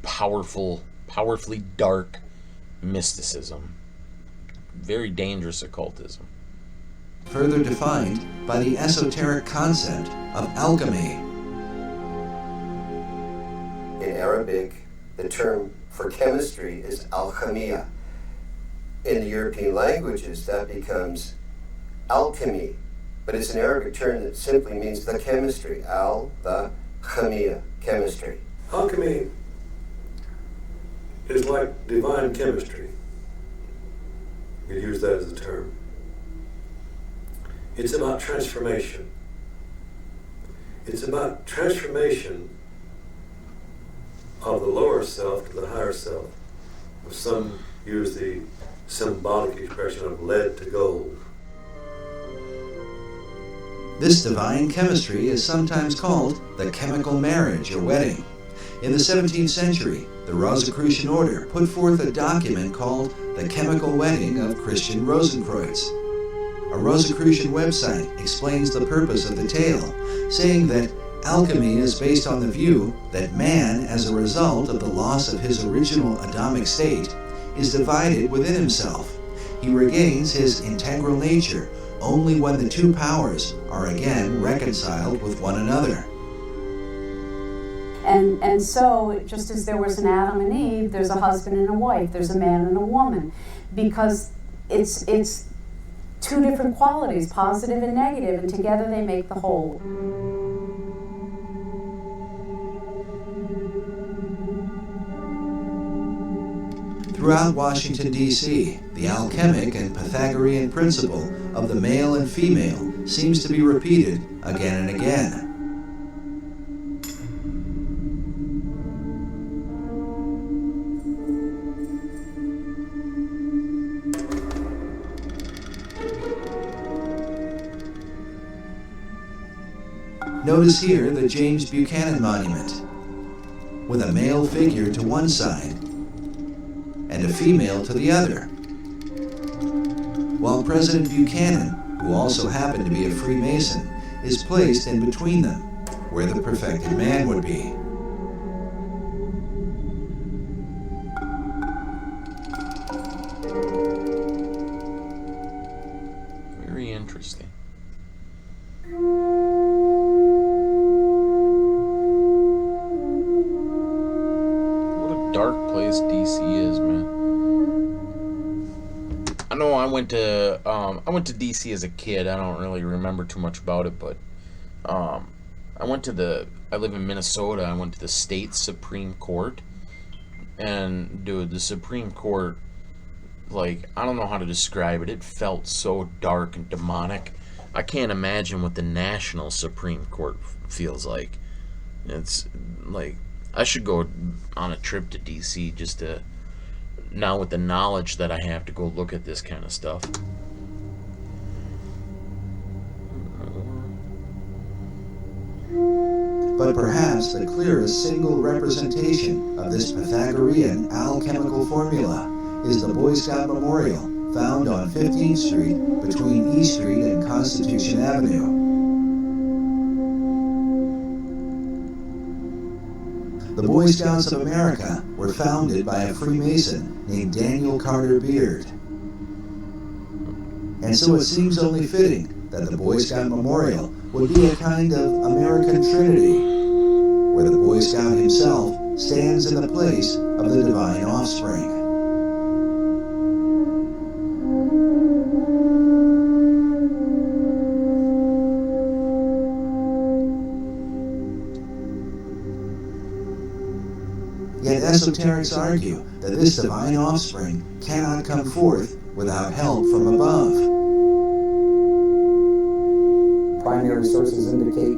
powerfully dark mysticism. Very dangerous occultism. Further defined by the esoteric concept of alchemy. In Arabic, the term for chemistry is alchemia. in the European languages, that becomes alchemy, but it's an Arabic term that simply means the chemistry, the chemia, chemistry. Alchemy is like divine chemistry. You could use that as a term. It's about transformation. It's about transformation of the lower self to the higher self. Some use the symbolic expression of lead to gold. This divine chemistry is sometimes called the chemical marriage or wedding. In the 17th century, the Rosicrucian order put forth a document called The Chemical Wedding of Christian Rosenkreuz. A Rosicrucian website explains the purpose of the tale, saying that alchemy is based on the view that man, as a result of the loss of his original Adamic state, is divided within himself. He regains his integral nature only when the two powers are again reconciled with one another. And so, just as there was an Adam and Eve, there's a husband and a wife, there's a man and a woman, because it's two different qualities, positive and negative, and together they make the whole. Throughout Washington, D.C., the alchemic and Pythagorean principle of the male and female seems to be repeated again and again. Notice here the James Buchanan Monument, with a male figure to one side and a female to the other, while President Buchanan, who also happened to be a Freemason, is placed in between them, where the perfected man would be. Very interesting. Dark place DC is, man. I know I went to DC as a kid. I don't really remember too much about it, but I live in Minnesota. I went to the state Supreme Court, and dude, the Supreme Court, like, I don't know how to describe it. It felt so dark and demonic. I can't imagine what the national Supreme Court feels like. It's like, I should go on a trip to DC just to, now with the knowledge that I have, to go look at this kind of stuff. But perhaps the clearest single representation of this Pythagorean alchemical formula is the Boy Scout Memorial found on 15th Street between E Street and Constitution Avenue. The Boy Scouts of America were founded by a Freemason named Daniel Carter Beard. And so it seems only fitting that the Boy Scout Memorial would be a kind of American Trinity, where the Boy Scout himself stands in the place of the divine offspring. Yet esoterics argue that this divine offspring cannot come forth without help from above. Primary sources indicate,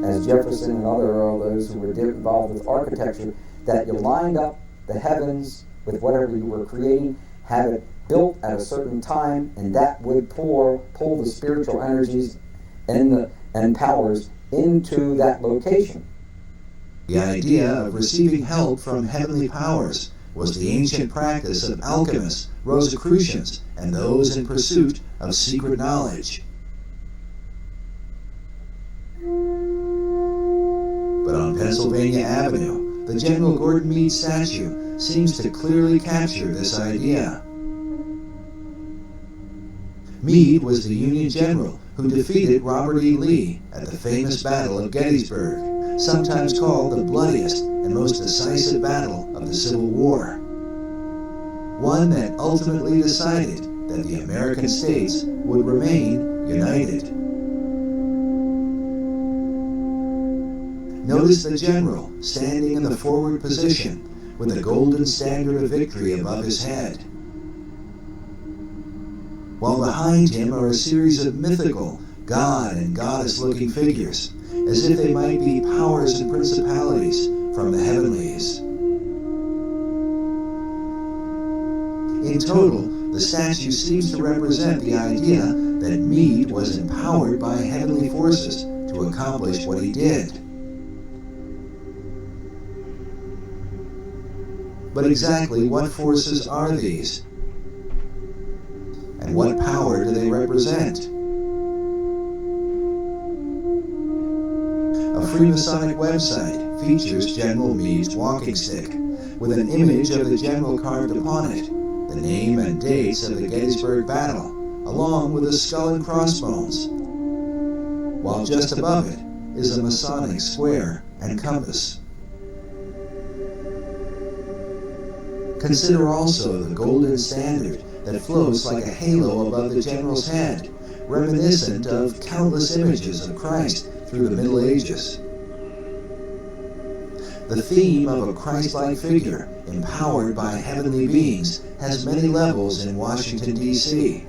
as Jefferson and those who were involved with architecture, that you lined up the heavens with whatever you were creating, have it built at a certain time, and that would pull the spiritual energies and powers into that location. The idea of receiving help from heavenly powers was the ancient practice of alchemists, Rosicrucians, and those in pursuit of secret knowledge. But on Pennsylvania Avenue, the General Gordon Meade statue seems to clearly capture this idea. Meade was the Union general who defeated Robert E. Lee at the famous Battle of Gettysburg, sometimes called the bloodiest and most decisive battle of the Civil War. one that ultimately decided that the American states would remain united. Notice the general standing in the forward position with the golden standard of victory above his head, while behind him are a series of mythical god and goddess-looking figures, as if they might be powers and principalities from the heavenlies. In total, the statue seems to represent the idea that Meade was empowered by heavenly forces to accomplish what he did. But exactly what forces are these? And what power do they represent? A Freemasonic website features General Meade's walking stick, with an image of the general carved upon it, the name and dates of the Gettysburg Battle, along with a skull and crossbones, while just above it is a Masonic square and compass. Consider also the golden standard that floats like a halo above the general's head, reminiscent of countless images of Christ through the Middle Ages. The theme of a Christ-like figure empowered by heavenly beings has many levels in Washington, D.C.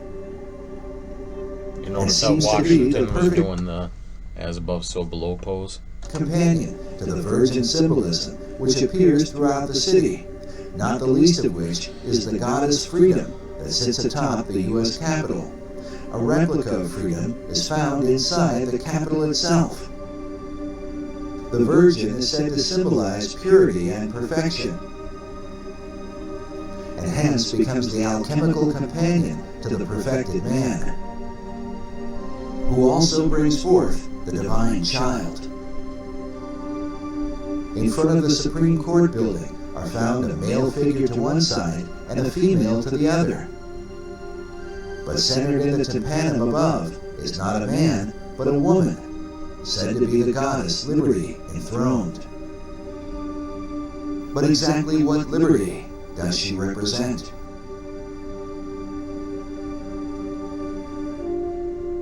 You notice how Washington was doing the as above, so below pose? Companion to the Virgin symbolism which appears throughout the city, not the least of which is the goddess Freedom that sits atop the U.S. Capitol. A replica of Freedom is found inside the Capitol itself. The Virgin is said to symbolize purity and perfection, and hence becomes the alchemical companion to the perfected man, who also brings forth the divine child. In front of the Supreme Court building are found a male figure to one side and a female to the other. But centered in the tympanum above is not a man, but a woman, said to be the goddess Liberty enthroned. But exactly what liberty does she represent?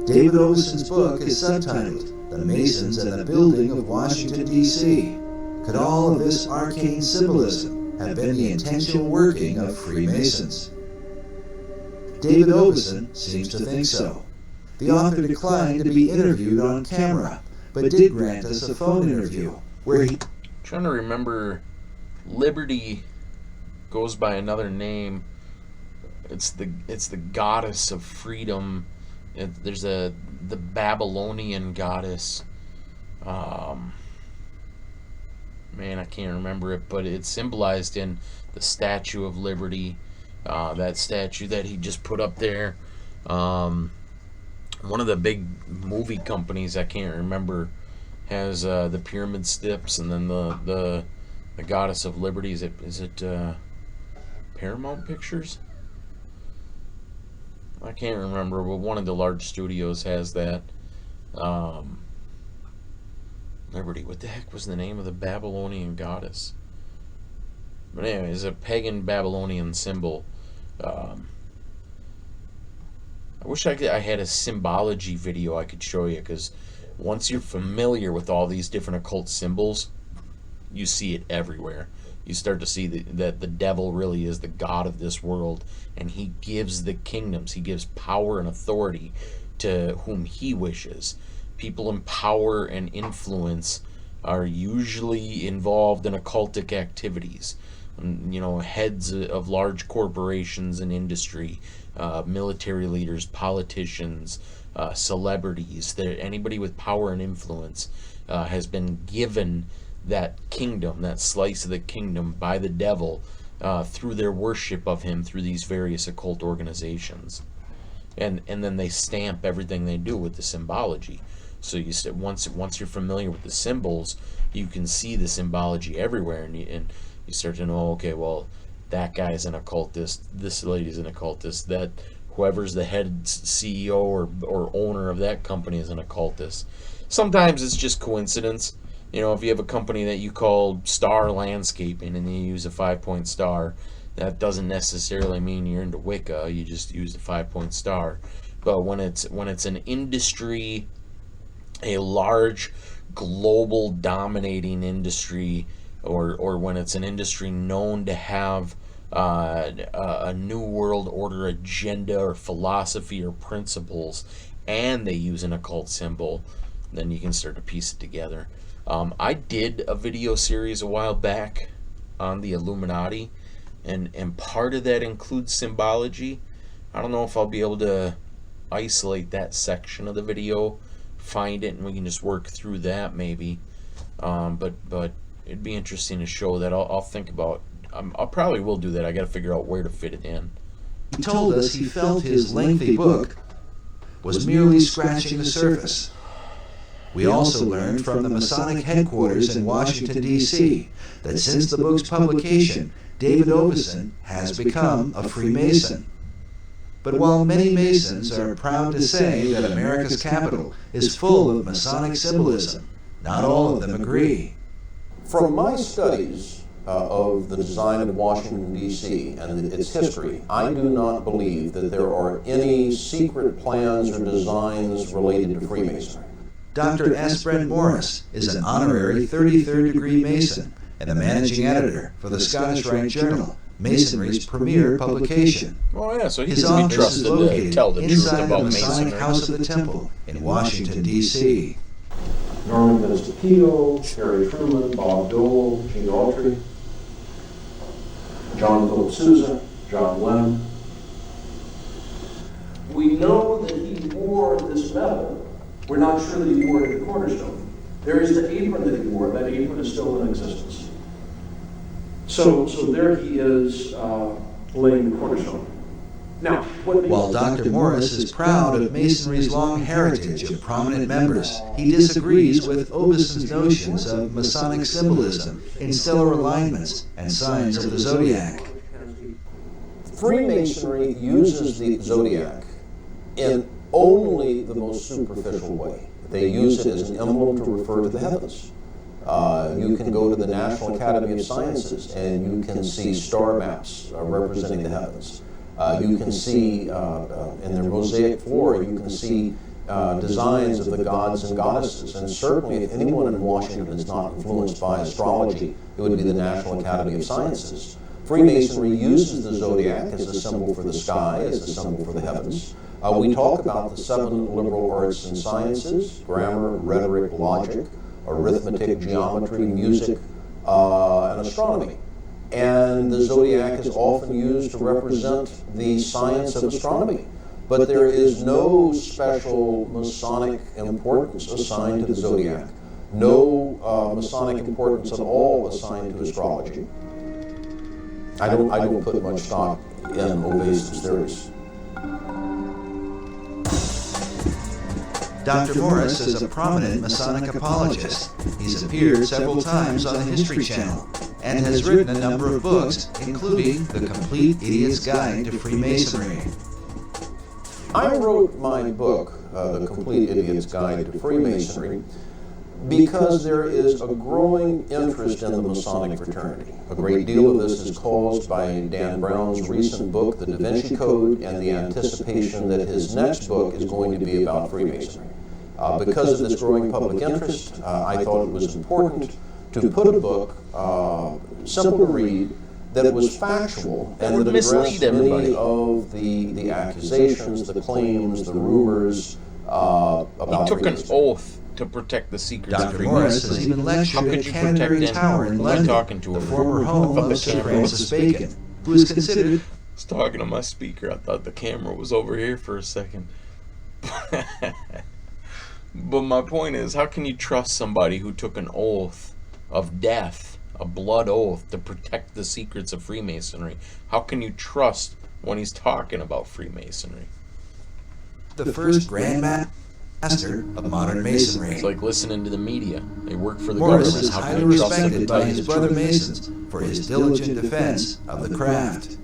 David Oveson's book is subtitled The Masons and the Building of Washington, D.C. Could all of this arcane symbolism have been the intentional working of Freemasons? David Oveson seems to think so. The author declined to be interviewed on camera, but did grant us a phone interview where he... Trying to remember, Liberty goes by another name. It's the goddess of freedom. There's the Babylonian goddess. Man, I can't remember it, but it's symbolized in the Statue of Liberty. That statue that he just put up there. One of the big movie companies, I can't remember, has the pyramid steps, and then the goddess of liberty. Is it Paramount Pictures? I can't remember, but one of the large studios has that. Liberty. What the heck was the name of the Babylonian goddess? But anyway, it's a pagan Babylonian symbol. I wish I had a symbology video I could show you, because once you're familiar with all these different occult symbols, you see it everywhere. You start to see that the devil really is the god of this world, and he gives the kingdoms, he gives power and authority to whom he wishes. People in power and influence are usually involved in occultic activities. Heads of large corporations and industry, military leaders, politicians, celebrities, anybody with power and influence has been given that kingdom, that slice of the kingdom by the devil through their worship of him through these various occult organizations. And then they stamp everything they do with the symbology. So once you're familiar with the symbols, you can see the symbology everywhere, and you start to know, okay, well, that guy's an occultist, this lady's an occultist, that whoever's the head CEO or owner of that company is an occultist. Sometimes it's just coincidence. If you have a company that you call Star Landscaping and you use a 5-point star, that doesn't necessarily mean you're into Wicca. You just use the 5-point star. But when it's an industry, a large global dominating industry, or when it's an industry known to have a new world order agenda or philosophy or principles, and they use an occult symbol, then you can start to piece it together. I did a video series a while back on the Illuminati, and part of that includes symbology. I don't know if I'll be able to isolate that section of the video, find it, and we can just work through that maybe. But it'd be interesting to show that. I'll think about. I'll probably will do that. I got to figure out where to fit it in. He told us he felt his lengthy book was merely scratching the surface. We also learned from the Masonic headquarters in Washington, D.C., that since the book's publication, David Oveson has become a Freemason. But while many Masons are proud to say that America's capital is full of Masonic symbolism, not all of them agree. From my studies of the design of Washington, D.C. and its history, I do not believe that there are any secret plans or designs related to Freemasonry. Dr. S. Brent Morris is an honorary 33rd degree Mason and the managing editor for the Scottish Rite Journal, Masonry's premier publication. Oh yeah, so his office is located inside the Masonic House of the Temple in Washington, D.C. Norman Vince Harry Truman, Bob Dole, Gene Autry, John Philip Sousa, John Lennon. We know that he wore this medal. We're not sure that he wore it at the cornerstone. There is the apron that he wore. That apron is still in existence. So there he is laying the cornerstone. Now, while Dr. Morris is proud of Masonry's long heritage of prominent members, he disagrees with Oveson's notions of Masonic symbolism in stellar alignments and signs of the zodiac. Freemasonry uses the zodiac in only the most superficial way. They use it as an emblem to refer to the heavens. You can go to the National Academy of Sciences and you can see star maps representing the heavens. You can see in their mosaic floor, you can see designs of the gods and goddesses. And certainly if anyone in Washington is not influenced by astrology, it would be the National Academy of Sciences. Freemasonry uses the zodiac as a symbol for the sky, as a symbol for the heavens. We talk about the 7 liberal arts and sciences: grammar, rhetoric, logic, arithmetic, geometry, music, and astronomy. And the zodiac is often used to represent the science of astronomy. But there is no special Masonic importance assigned to the zodiac. No Masonic importance at all assigned to astrology. I don't put much stock in Oveson's theories. Dr. Morris is a prominent Masonic apologist. He's appeared several times on the History Channel and has written a number of books, including The Complete Idiot's Guide to Freemasonry. I wrote my book, The Complete Idiot's Guide to Freemasonry, because there is a growing interest in the Masonic fraternity. A great deal of this is caused by Dan Brown's recent book, The Da Vinci Code, and the anticipation that his next book is going to be about Freemasonry. Because of this growing public interest, I thought it was important to put a book, simple to read, that was factual and that addressed many of the accusations, the claims, the rumors about He took an oath to protect the secrets of Dr. Morris has even lectured at Canterbury Tower in London, the former home of Sir Francis Bacon, who is considered... I was talking to my speaker. I thought the camera was over here for a second. But my point is, how can you trust somebody who took an oath of death, a blood oath, to protect the secrets of Freemasonry? How can you trust when he's talking about Freemasonry? The first Grand Master of modern Masonry. It's like listening to the media. They work for the Morris government. is highly respected by his brother Masons for his diligent defense of the craft.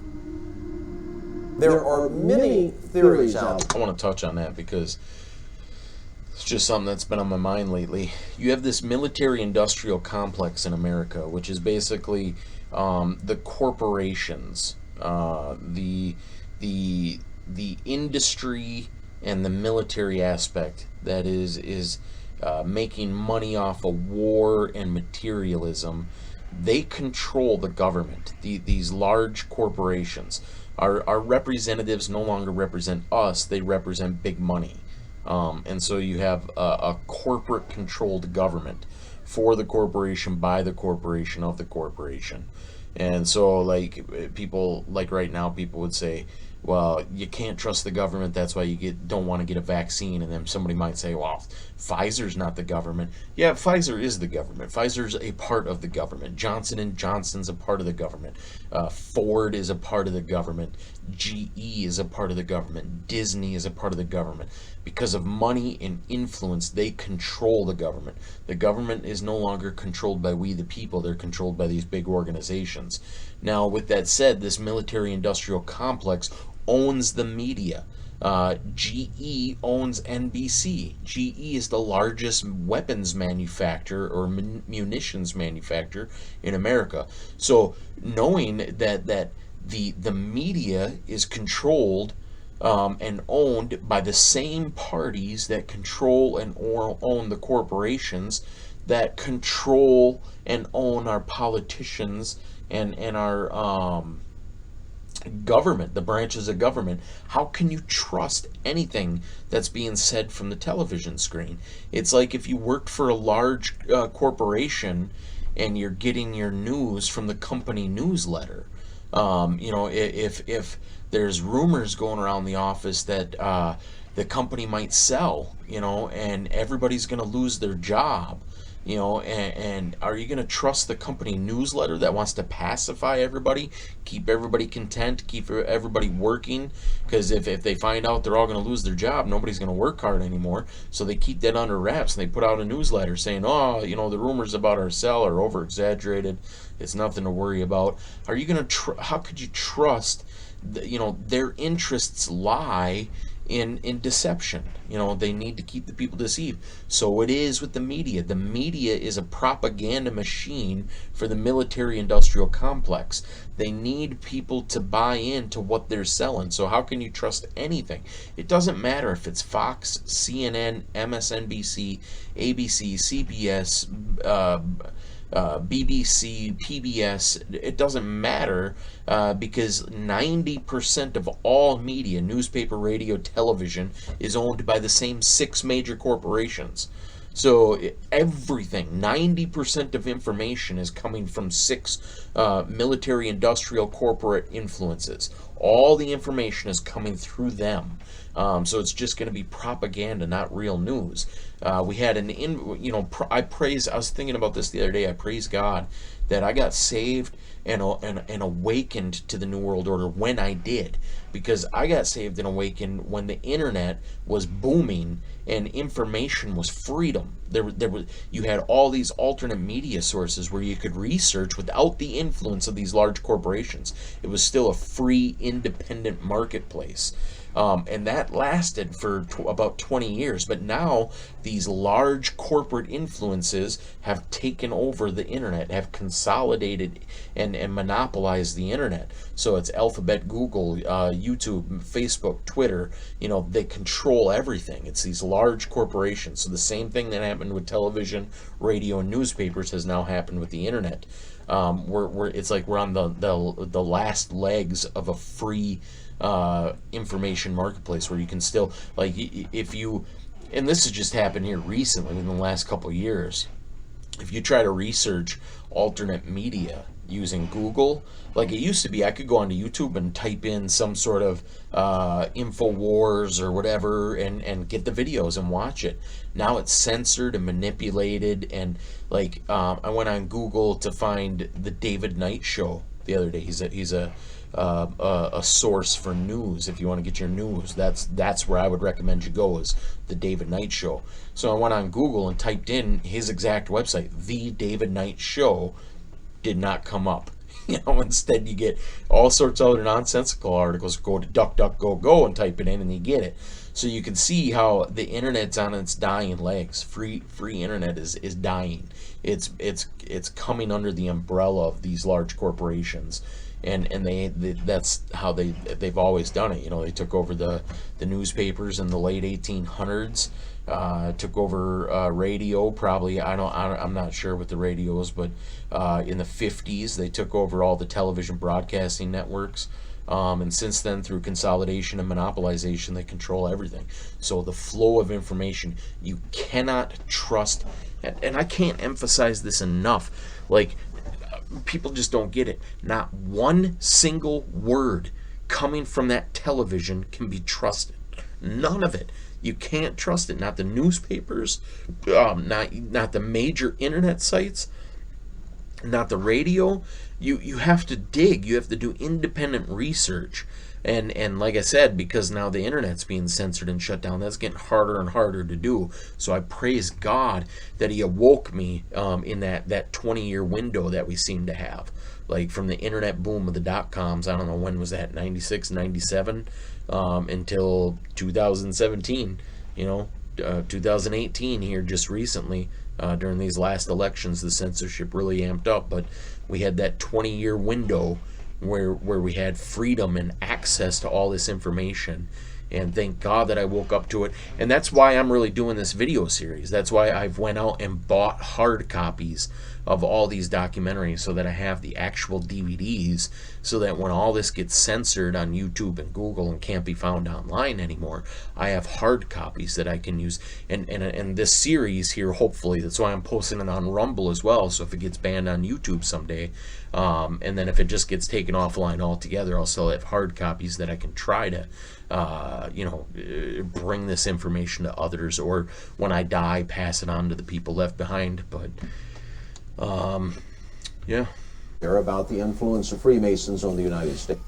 There are many theories out there. I want to touch on that because It's just something that's been on my mind lately. You have this military-industrial complex in America, which is basically the corporations, the industry and the military aspect that is making money off of war and materialism. They control the government. These large corporations. Our representatives no longer represent us; they represent big money. And so you have a corporate controlled government for the corporation, by the corporation, of the corporation. And so, like, people, like right now, people would say, well, you can't trust the government, that's why you don't want to get a vaccine. And then somebody might say, well, Pfizer's not the government. Yeah, Pfizer is the government. Pfizer's a part of the government. Johnson & Johnson's a part of the government. Ford is a part of the government. GE is a part of the government. Disney is a part of the government. Because of money and influence, they control the government. The government is no longer controlled by we the people. They're controlled by these big organizations. Now, with that said, this military-industrial complex owns the media. GE owns NBC. GE is the largest weapons manufacturer or munitions manufacturer in America. So knowing that the media is controlled and owned by the same parties that control and own the corporations that control and own our politicians and our government, the branches of government, how can you trust anything that's being said from the television screen? It's like if you worked for a large corporation and you're getting your news from the company newsletter. If there's rumors going around the office that the company might sell, and everybody's going to lose their job, and are you going to trust the company newsletter that wants to pacify everybody, keep everybody content, keep everybody working? Because if they find out they're all going to lose their job, nobody's going to work hard anymore. So they keep that under wraps, and they put out a newsletter saying, the rumors about our sell are over exaggerated. It's nothing to worry about. Are you going to how could you trust their interests lie in deception? They need to keep the people deceived. So it is with the media. The media is a propaganda machine for the military-industrial complex. They need people to buy into what they're selling. So how can you trust anything? It doesn't matter if it's Fox, CNN, MSNBC, ABC, CBS, BBC, PBS. It doesn't matter because 90% of all media, newspaper, radio, television, is owned by the same 6 major corporations. So everything, 90% of information is coming from 6 military, industrial, corporate influences. All the information is coming through them. So it's just going to be propaganda, not real news. We had I was thinking about this the other day. I praise God that I got saved and awakened to the New World Order when I did, because I got saved and awakened when the internet was booming and information was freedom. You had all these alternate media sources where you could research without the influence of these large corporations. It was still a free, independent marketplace. And that lasted for about 20 years. But now these large corporate influences have taken over the internet, have consolidated and monopolized the internet. So it's Alphabet, Google, YouTube, Facebook, Twitter. They control everything. It's these large corporations. So the same thing that happened with television, radio, and newspapers has now happened with the internet. It's like we're on the last legs of a free information marketplace where you can still, like, if you, and this has just happened here recently in the last couple of years, if you try to research alternate media using Google, like it used to be, I could go onto YouTube and type in some sort of InfoWars or whatever and get the videos and watch it. Now it's censored and manipulated, and like I went on Google to find the David Knight show the other day. He's a source for news. If you want to get your news, that's where I would recommend you go, is the David Knight Show. So I went on Google and typed in his exact website. The David Knight Show did not come up. Instead you get all sorts of other nonsensical articles. Go to DuckDuckGo and type it in and you get it. So you can see how the internet's on its dying legs. Free internet is dying. It's coming under the umbrella of these large corporations, and they that's how they've always done it. They took over the newspapers in the late 1800s. Took over radio, probably. I'm not sure with the radios, but in the 50s they took over all the television broadcasting networks, and since then, through consolidation and monopolization, they control everything. So the flow of information, you cannot trust, and I can't emphasize this enough. Like, people just don't get it. Not one single word coming from that television can be trusted. None of it. You can't trust it. Not the newspapers, not the major internet sites, not the radio. You have to dig. You have to do independent research. And like I said, because now the internet's being censored and shut down, that's getting harder and harder to do. So I praise God that He awoke me in that 20-year window that we seem to have. Like, from the internet boom of the dot-coms, I don't know, when was that, 96, 97, until 2017, 2018 here just recently, during these last elections, the censorship really amped up, but we had that 20-year window where we had freedom and access to all this information. And thank God that I woke up to it. And that's why I'm really doing this video series. That's why I've went out and bought hard copies of all these documentaries, so that I have the actual DVDs, so that when all this gets censored on YouTube and Google and can't be found online anymore, I have hard copies that I can use. And this series here, hopefully, that's why I'm posting it on Rumble as well, so if it gets banned on YouTube someday, and then if it just gets taken offline altogether, I'll still have hard copies that I can try to bring this information to others, or when I die, pass it on to the people left behind. But yeah. They're about the influence of Freemasons on the United States.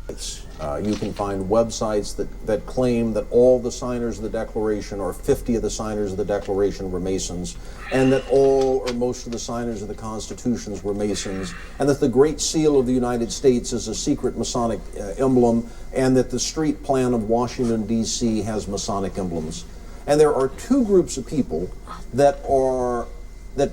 You can find websites that claim that all the signers of the Declaration, or 50 of the signers of the Declaration, were Masons, and that all or most of the signers of the Constitutions were Masons, and that the Great Seal of the United States is a secret Masonic emblem, and that the street plan of Washington, D.C. has Masonic emblems. And there are two groups of people that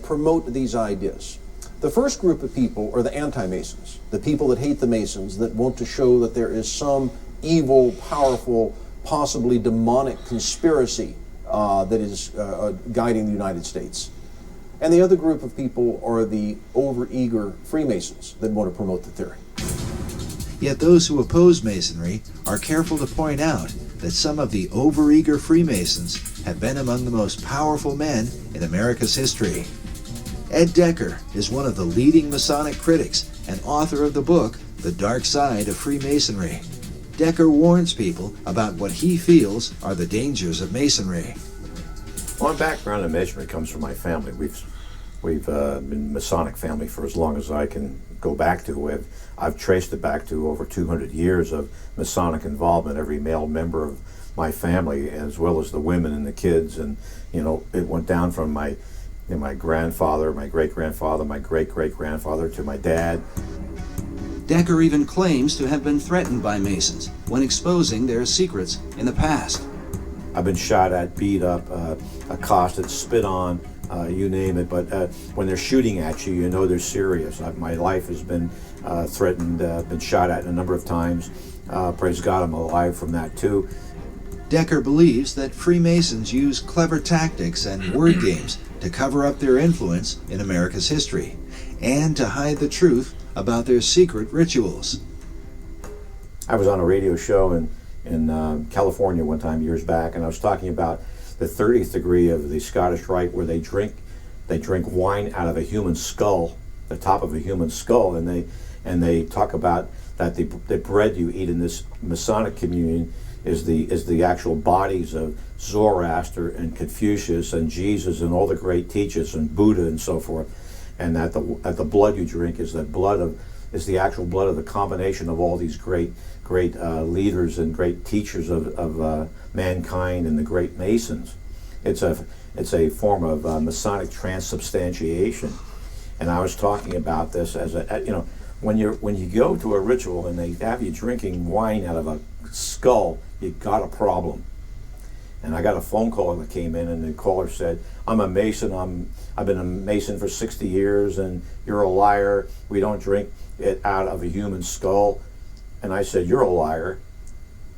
promote these ideas. The first group of people are the anti-Masons, the people that hate the Masons, that want to show that there is some evil, powerful, possibly demonic conspiracy that is guiding the United States. And the other group of people are the overeager Freemasons that want to promote the theory. Yet those who oppose Masonry are careful to point out that some of the overeager Freemasons have been among the most powerful men in America's history. Ed Decker is one of the leading Masonic critics and author of the book, The Dark Side of Freemasonry. Decker warns people about what he feels are the dangers of Masonry. My background in Masonry comes from my family. We've been Masonic family for as long as I can go back to. I've traced it back to over 200 years of Masonic involvement, every male member of my family, as well as the women and the kids. And, it went down from my grandfather, my great-grandfather, my great-great-grandfather, to my dad. Decker even claims to have been threatened by Masons when exposing their secrets in the past. I've been shot at, beat up, accosted, spit on, you name it. But when they're shooting at you, you know they're serious. My life has been threatened, been shot at a number of times. Praise God, I'm alive from that too. Decker believes that Freemasons use clever tactics and word games to cover up their influence in America's history, and to hide the truth about their secret rituals. I was on a radio show in California one time years back, and I was talking about the 30th degree of the Scottish Rite, where they drink wine out of a human skull, the top of a human skull, and they talk about that the bread you eat in this Masonic communion is the actual bodies of Zoroaster and Confucius and Jesus and all the great teachers and Buddha and so forth, and that the blood you drink is the actual blood of the combination of all these great leaders and great teachers of mankind and the great Masons. It's a form of Masonic transubstantiation, and I was talking about this as when you go to a ritual and they have you drinking wine out of a skull, you got a problem. And I got a phone call that came in, and the caller said, "I'm a Mason. I've been a Mason for 60 years, and you're a liar. We don't drink it out of a human skull." And I said, "You're a liar.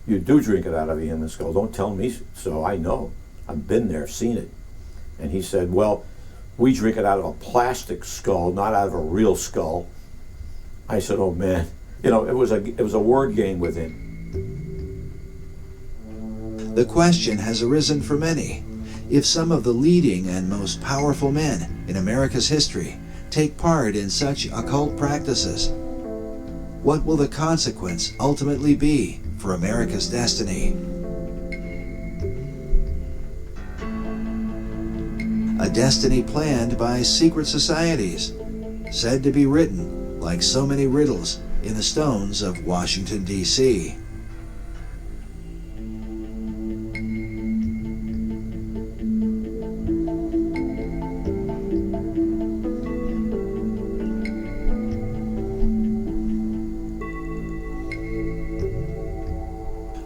You do drink it out of a human skull. Don't tell me so. I know. I've been there, seen it." And he said, "Well, we drink it out of a plastic skull, not out of a real skull." I said, "Oh man," it was a word game with him. The question has arisen for many: if some of the leading and most powerful men in America's history take part in such occult practices, what will the consequence ultimately be for America's destiny? A destiny planned by secret societies, said to be written, like so many riddles, in the stones of Washington, D.C.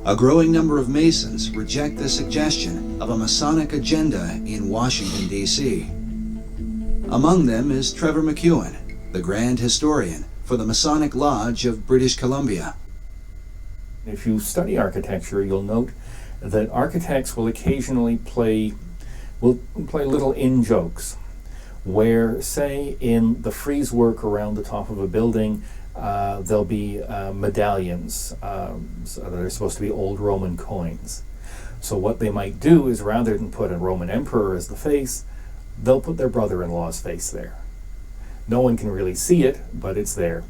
A growing number of Masons reject the suggestion of a Masonic agenda in Washington, D.C. Among them is Trevor McEwen, the Grand Historian for the Masonic Lodge of British Columbia. If you study architecture, you'll note that architects will occasionally play little in-jokes, where, say, in the frieze work around the top of a building, there'll be medallions, so they're supposed to be old Roman coins. So what they might do is, rather than put a Roman emperor as the face, they'll put their brother-in-law's face there. No one can really see it, but it's there.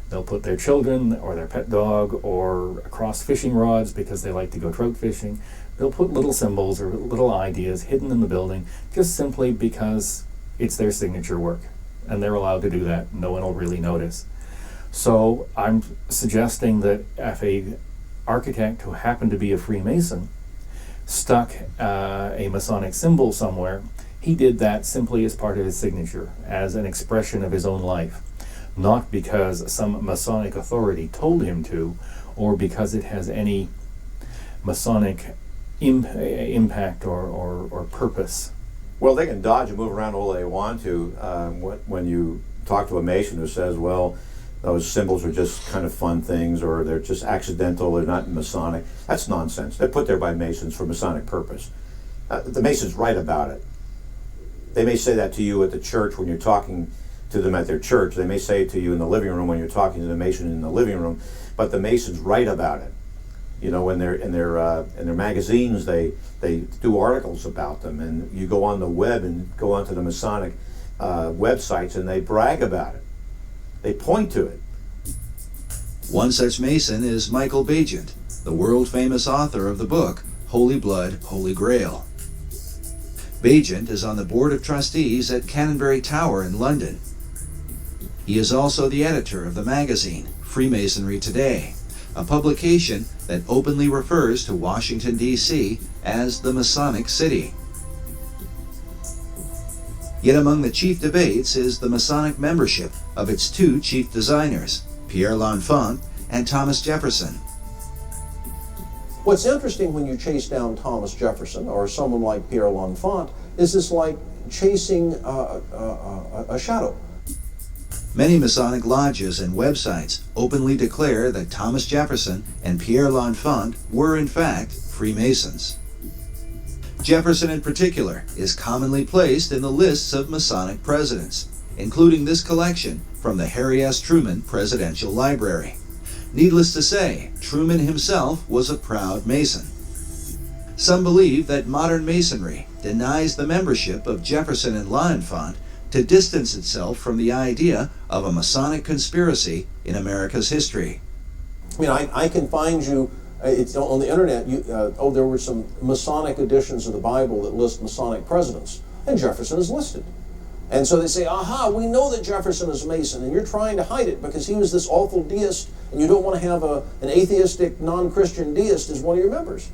They'll put their children or their pet dog or across fishing rods because they like to go trout fishing. They'll put little symbols or little ideas hidden in the building just simply because it's their signature work. And they're allowed to do that. No one will really notice. So I'm suggesting that if an architect who happened to be a Freemason stuck a Masonic symbol somewhere, he did that simply as part of his signature, as an expression of his own life, not because some Masonic authority told him to, or because it has any Masonic impact or purpose. Well, they can dodge and move around all they want to. When you talk to a Mason who says, well, those symbols are just kind of fun things, or they're just accidental, they're not Masonic, that's nonsense. They're put there by Masons for Masonic purpose. The Masons write about it. They may say that to you at the church when you're talking to them at their church. They may say it to you in the living room when you're talking to the Mason in the living room, but the Masons write about it. You know, in their magazines, they do articles about them, and you go on the web and go onto the Masonic websites, and they brag about it. They point to it. One such Mason is Michael Bagent, the world-famous author of the book Holy Blood, Holy Grail. Bagent is on the board of trustees at Canonbury Tower in London. He is also the editor of the magazine Freemasonry Today, a publication that openly refers to Washington, D.C. as the Masonic City. Yet among the chief debates is the Masonic membership of its two chief designers, Pierre L'Enfant and Thomas Jefferson. What's interesting when you chase down Thomas Jefferson or someone like Pierre L'Enfant is it's like chasing a shadow. Many Masonic lodges and websites openly declare that Thomas Jefferson and Pierre L'Enfant were in fact Freemasons. Jefferson in particular is commonly placed in the lists of Masonic presidents, including this collection from the Harry S. Truman Presidential Library. Needless to say, Truman himself was a proud Mason. Some believe that modern Masonry denies the membership of Jefferson and L'Enfant to distance itself from the idea of a Masonic conspiracy in America's history. I mean, I can find you, it's on the internet, there were some Masonic editions of the Bible that list Masonic presidents, and Jefferson is listed. And so they say, aha, we know that Jefferson is Mason, and you're trying to hide it because he was this awful deist, and you don't want to have an atheistic, non-Christian deist as one of your members.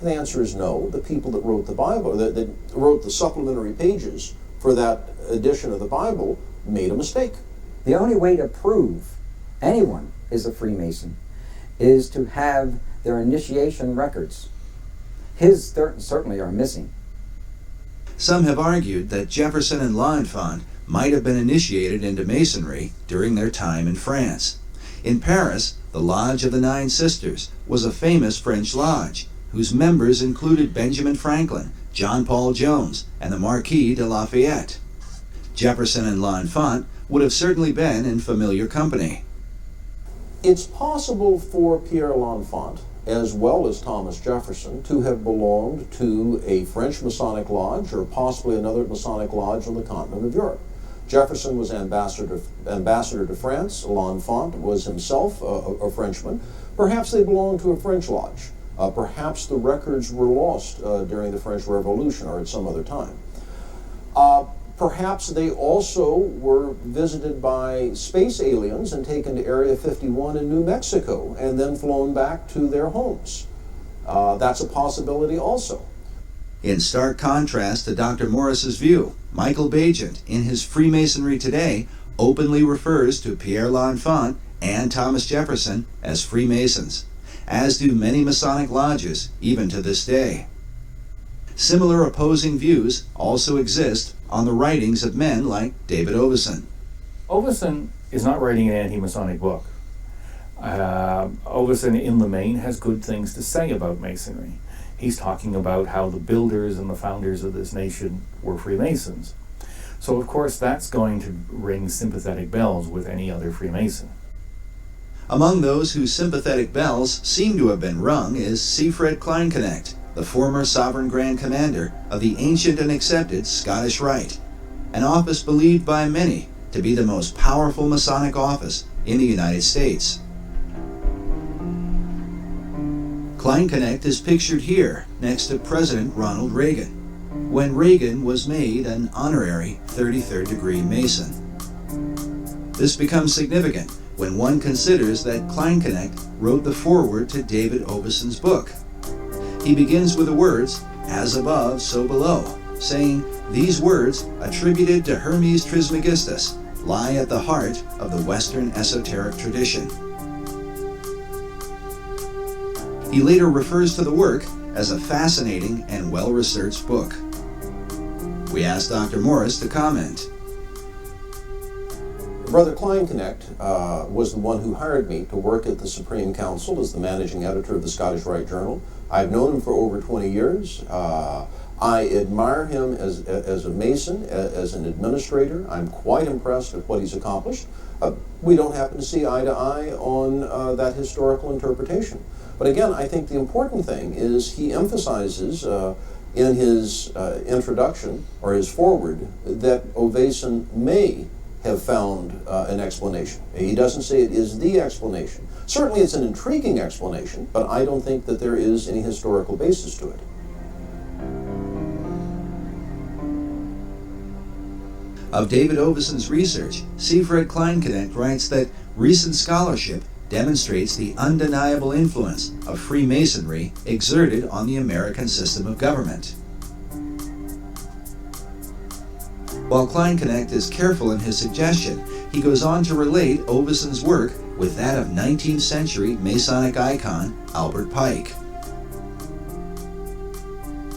And the answer is no. The people that wrote the Bible, that wrote the supplementary pages for that edition of the Bible, made a mistake. The only way to prove anyone is a Freemason is to have their initiation records. His certainly are missing. Some have argued that Jefferson and L'Enfant might have been initiated into Masonry during their time in France. In Paris, the Lodge of the Nine Sisters was a famous French lodge, whose members included Benjamin Franklin, John Paul Jones, and the Marquis de Lafayette. Jefferson and L'Enfant would have certainly been in familiar company. It's possible for Pierre L'Enfant, as well as Thomas Jefferson, to have belonged to a French Masonic lodge or possibly another Masonic lodge on the continent of Europe. Jefferson was ambassador to France. L'Enfant was himself a Frenchman. Perhaps they belonged to a French lodge. Perhaps the records were lost during the French Revolution or at some other time. Perhaps they also were visited by space aliens and taken to Area 51 in New Mexico and then flown back to their homes. That's a possibility also. In stark contrast to Dr. Morris's view, Michael Bagent, in his Freemasonry Today, openly refers to Pierre L'Enfant and Thomas Jefferson as Freemasons, as do many Masonic lodges, even to this day. Similar opposing views also exist on the writings of men like David Oveson. Oveson is not writing an anti-Masonic book. Oveson, in the main, has good things to say about Masonry. He's talking about how the builders and the founders of this nation were Freemasons. So, of course, that's going to ring sympathetic bells with any other Freemason. Among those whose sympathetic bells seem to have been rung is Siegfried Kleinknecht, the former Sovereign Grand Commander of the ancient and accepted Scottish Rite, an office believed by many to be the most powerful Masonic office in the United States. Kleinknecht is pictured here next to President Ronald Reagan, when Reagan was made an honorary 33rd degree Mason. This becomes significant when one considers that Kleinknecht wrote the foreword to David Oveson's book. He begins with the words, "As above, so below," saying, "These words, attributed to Hermes Trismegistus, lie at the heart of the Western esoteric tradition." He later refers to the work as a fascinating and well-researched book. We asked Dr. Morris to comment. Brother Kleinknecht was the one who hired me to work at the Supreme Council as the managing editor of the Scottish Rite Journal. I've known him for over 20 years. I admire him as a Mason, as an administrator. I'm quite impressed at what he's accomplished. We don't happen to see eye to eye on that historical interpretation. But again, I think the important thing is he emphasizes in his introduction, or his foreword, that Oveson may have found an explanation. He doesn't say it is the explanation. Certainly it's an intriguing explanation, but I don't think that there is any historical basis to it. Of David Oveson's research, Siegfried Kleinknecht writes that recent scholarship demonstrates the undeniable influence of Freemasonry exerted on the American system of government. While Kleinknecht is careful in his suggestion, he goes on to relate Oveson's work with that of 19th century Masonic icon Albert Pike.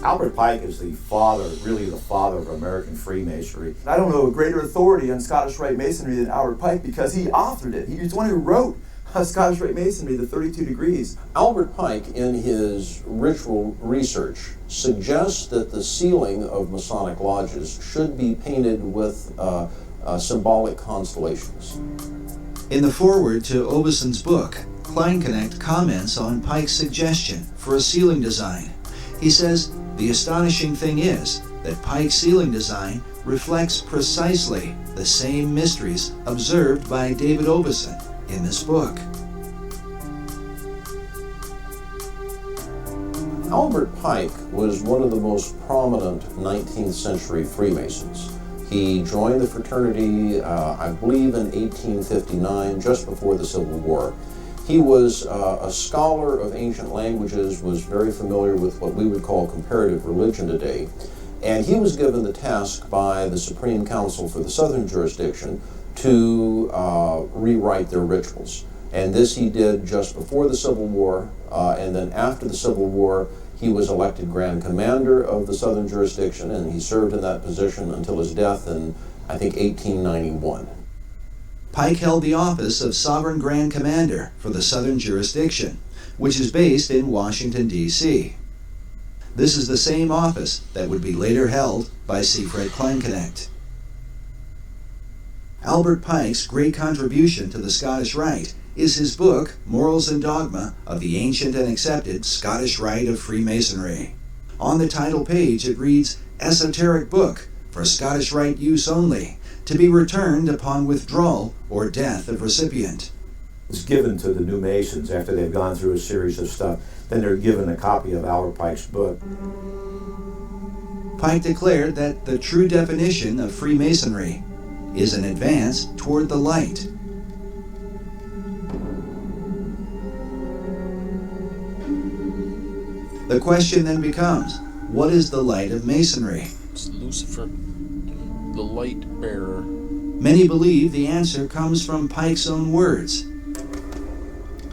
Albert Pike is the father, really the father of American Freemasonry. I don't know a greater authority on Scottish Rite Masonry than Albert Pike because he authored it. He's the one who wrote Scottish Rite Masonry, the 32 degrees. Albert Pike, in his ritual research, suggests that the ceiling of Masonic lodges should be painted with symbolic constellations. In the foreword to Oveson's book, Kleinknecht comments on Pike's suggestion for a ceiling design. He says, "The astonishing thing is that Pike's ceiling design reflects precisely the same mysteries observed by David Oveson in this book." Albert Pike was one of the most prominent 19th century Freemasons. He joined the fraternity, I believe, in 1859, just before the Civil War. He was a scholar of ancient languages, was very familiar with what we would call comparative religion today, and he was given the task by the Supreme Council for the Southern Jurisdiction to rewrite their rituals. And this he did just before the Civil War, and then after the Civil War, He was elected Grand Commander of the Southern Jurisdiction, and he served in that position until his death in, I think, 1891. Pike held the office of Sovereign Grand Commander for the Southern Jurisdiction, which is based in Washington, D.C. This is the same office that would be later held by Siegfried Kleinknecht. Albert Pike's great contribution to the Scottish Rite is his book, Morals and Dogma of the Ancient and Accepted Scottish Rite of Freemasonry. On the title page it reads, Esoteric Book for Scottish Rite Use Only, to be returned upon withdrawal or death of recipient. It's given to the new Masons after they've gone through a series of stuff. Then they're given a copy of Albert Pike's book. Pike declared that the true definition of Freemasonry is an advance toward the light. The question then becomes, what is the light of Masonry? It's Lucifer, the light bearer. Many believe the answer comes from Pike's own words.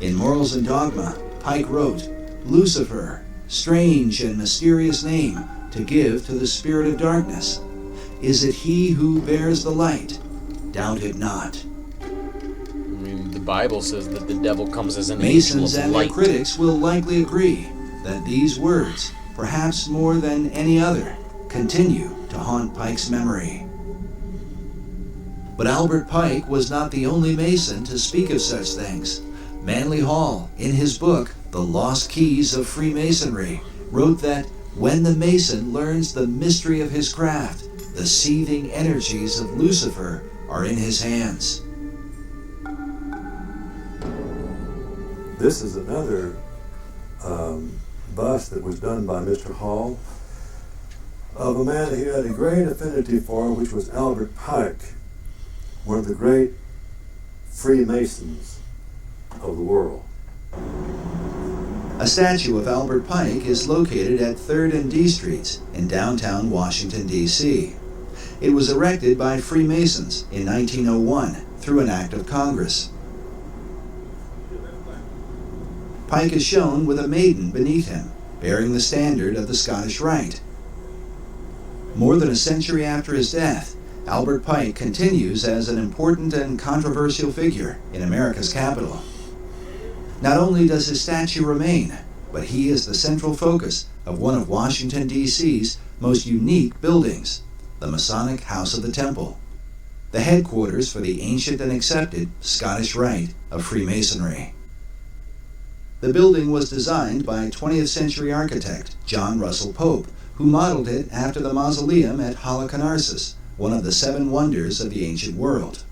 In Morals and Dogma, Pike wrote, Lucifer, strange and mysterious name to give to the spirit of darkness. Is it he who bears the light? Doubt it not. I mean, the Bible says that the devil comes as an Masons angel of and light. their critics will likely agree that these words, perhaps more than any other, continue to haunt Pike's memory. But Albert Pike was not the only Mason to speak of such things. Manly Hall, in his book, The Lost Keys of Freemasonry, wrote that when the Mason learns the mystery of his craft, the seething energies of Lucifer are in his hands. This is another bust that was done by Mr. Hall of a man that he had a great affinity for, which was Albert Pike, one of the great Freemasons of the world. A statue of Albert Pike is located at 3rd and D Streets in downtown Washington, D.C. It was erected by Freemasons in 1901 through an act of Congress. Pike is shown with a maiden beneath him, bearing the standard of the Scottish Rite. More than a century after his death, Albert Pike continues as an important and controversial figure in America's capital. Not only does his statue remain, but he is the central focus of one of Washington, D.C.'s most unique buildings, the Masonic House of the Temple, the headquarters for the ancient and accepted Scottish Rite of Freemasonry. The building was designed by 20th century architect John Russell Pope, who modeled it after the mausoleum at Halicarnassus, one of the 7 wonders of the ancient world.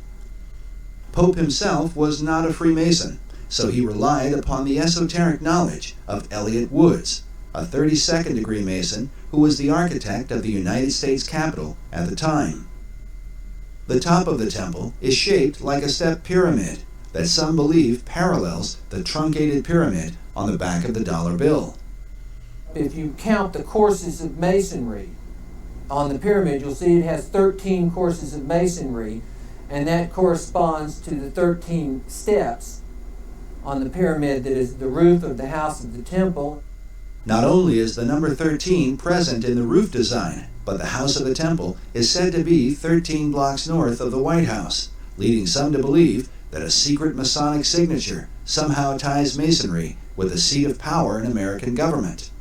Pope himself was not a Freemason, so he relied upon the esoteric knowledge of Elliott Woods, a 32nd degree Mason who was the architect of the United States Capitol at the time. The top of the temple is shaped like a step pyramid that some believe parallels the truncated pyramid on the back of the dollar bill. If you count the courses of masonry on the pyramid, you'll see it has 13 courses of masonry, and that corresponds to the 13 steps on the pyramid that is the roof of the house of the temple. Not only is the number 13 present in the roof design, but the house of the temple is said to be 13 blocks north of the White House, leading some to believe that a secret Masonic signature somehow ties Masonry with a seat of power in American government.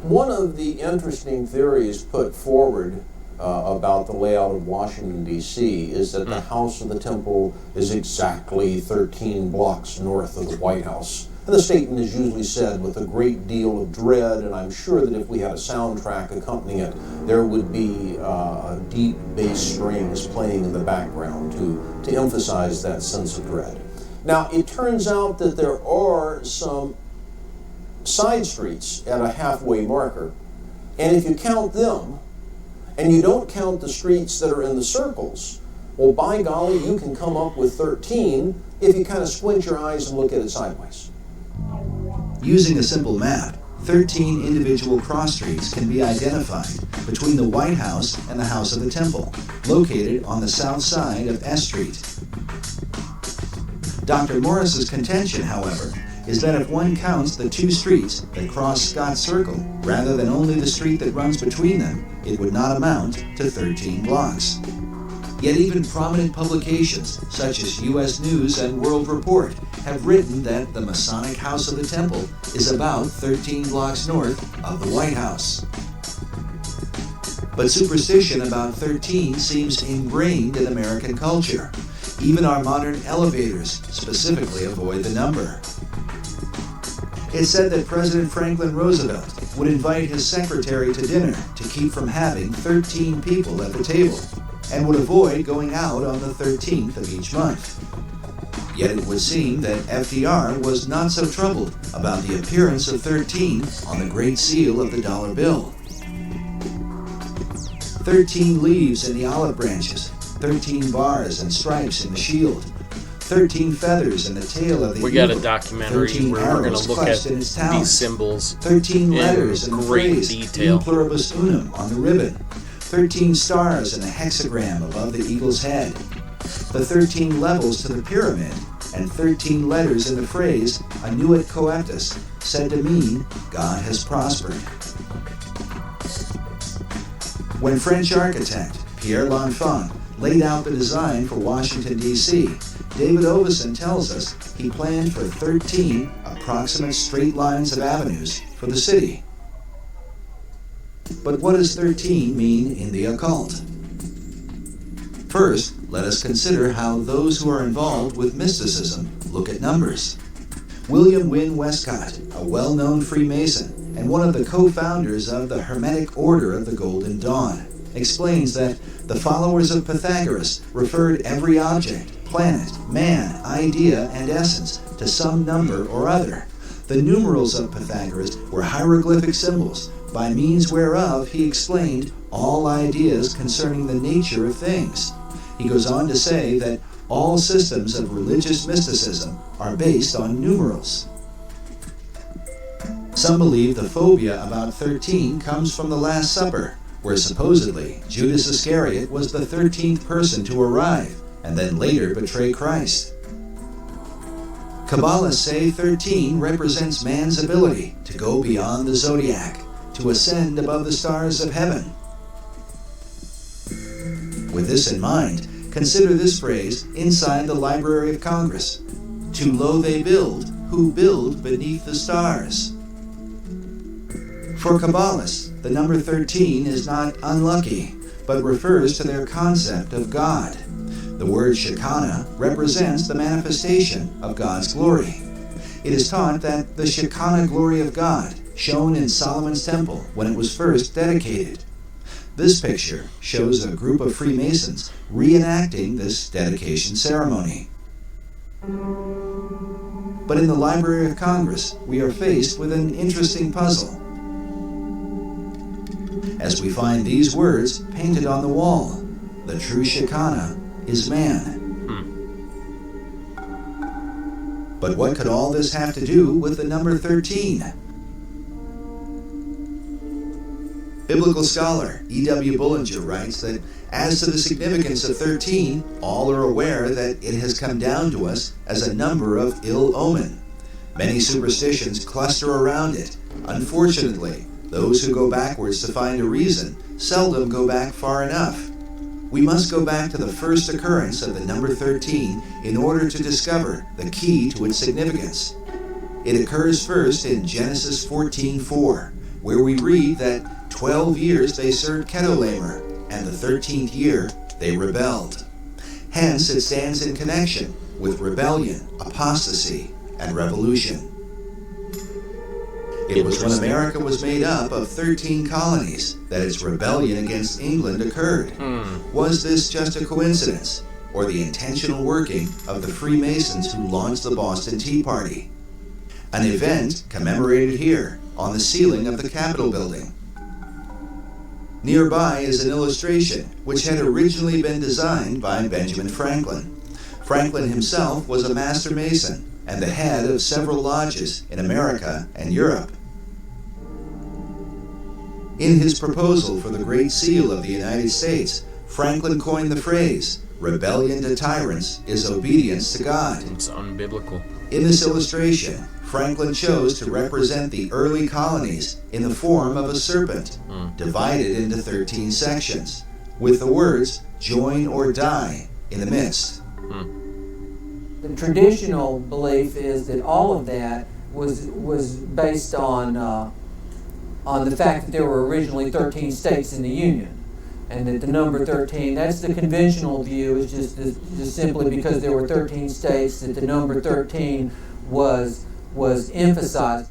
One of the interesting theories put forward about the layout of Washington, D.C. is that the House of the Temple is exactly 13 blocks north of the White House. And the statement is usually said with a great deal of dread, and I'm sure that if we had a soundtrack accompanying it, there would be deep bass strings playing in the background to emphasize that sense of dread. Now, it turns out that there are some side streets at a halfway marker, and if you count them, and you don't count the streets that are in the circles, well, by golly, you can come up with 13 if you kind of squint your eyes and look at it sideways. Using a simple map, 13 individual cross streets can be identified between the White House and the House of the Temple, located on the south side of S Street. Dr. Morris's contention, however, is that if one counts the 2 streets that cross Scott's Circle, rather than only the street that runs between them, it would not amount to 13 blocks. Yet even prominent publications, such as U.S. News and World Report, have written that the Masonic House of the Temple is about 13 blocks north of the White House. But superstition about 13 seems ingrained in American culture. Even our modern elevators specifically avoid the number. It's said that President Franklin Roosevelt would invite his secretary to dinner to keep from having 13 people at the table, and would avoid going out on the 13th of each month. Yet it would seem that FDR was not so troubled about the appearance of 13 on the Great Seal of the dollar bill. 13 leaves in the olive branches, 13 bars and stripes in the shield, 13 feathers in the tail of the We got a eagle, documentary 13 where we're going arrows to look clutched at in its talons, these symbols 13 letters in the great phrase detail. "In pluribus unum" on the ribbon, 13 stars in a hexagram above the eagle's head, the 13 levels to the pyramid, and 13 letters in the phrase "Annuit coeptus," said to mean God has prospered. When French architect Pierre L'Enfant laid out the design for Washington, D.C., David Oveson tells us he planned for 13 approximate straight lines of avenues for the city. But what does 13 mean in the occult? First, let us consider how those who are involved with mysticism look at numbers. William Wynne Westcott, a well-known Freemason and one of the co-founders of the Hermetic Order of the Golden Dawn, explains that the followers of Pythagoras referred every object, planet, man, idea, and essence to some number or other. The numerals of Pythagoras were hieroglyphic symbols, by means whereof he explained all ideas concerning the nature of things. He goes on to say that all systems of religious mysticism are based on numerals. Some believe the phobia about 13 comes from the Last Supper, where supposedly Judas Iscariot was the 13th person to arrive and then later betray Christ. Kabbalists say 13 represents man's ability to go beyond the zodiac, to ascend above the stars of heaven. With this in mind, consider this phrase inside the Library of Congress: "Too low they build, who build beneath the stars." For Kabbalists, the number 13 is not unlucky, but refers to their concept of God. The word Shekinah represents the manifestation of God's glory. It is taught that the Shekinah glory of God shone in Solomon's temple when it was first dedicated. This picture shows a group of Freemasons reenacting this dedication ceremony. But in the Library of Congress, we are faced with an interesting puzzle, as we find these words painted on the wall: "The true Shekinah is man." But what could all this have to do with the number 13? Biblical scholar E.W. Bullinger writes that as to the significance of 13, all are aware that it has come down to us as a number of ill omen. Many superstitions cluster around it. Unfortunately, those who go backwards to find a reason seldom go back far enough. We must go back to the first occurrence of the number 13 in order to discover the key to its significance. It occurs first in Genesis 14:4, where we read that 12 years they served Chedorlaomer, and the 13th year they rebelled. Hence it stands in connection with rebellion, apostasy, and revolution. It was when America was made up of 13 colonies that its rebellion against England occurred. Was this just a coincidence, or the intentional working of the Freemasons who launched the Boston Tea Party? An event commemorated here on the ceiling of the Capitol building. Nearby is an illustration which had originally been designed by Benjamin Franklin. Franklin himself was a master mason and the head of several lodges in America and Europe. In his proposal for the Great Seal of the United States, Franklin coined the phrase, rebellion to tyrants is obedience to God. It's unbiblical. In this illustration, Franklin chose to represent the early colonies in the form of a serpent, divided into 13 sections, with the words, "Join or die," in the midst. The traditional belief is that all of that was based on the fact that there were originally 13 states in the Union, and that the number 13, that's the conventional view, is just simply because there were 13 states that the number 13 was emphasized.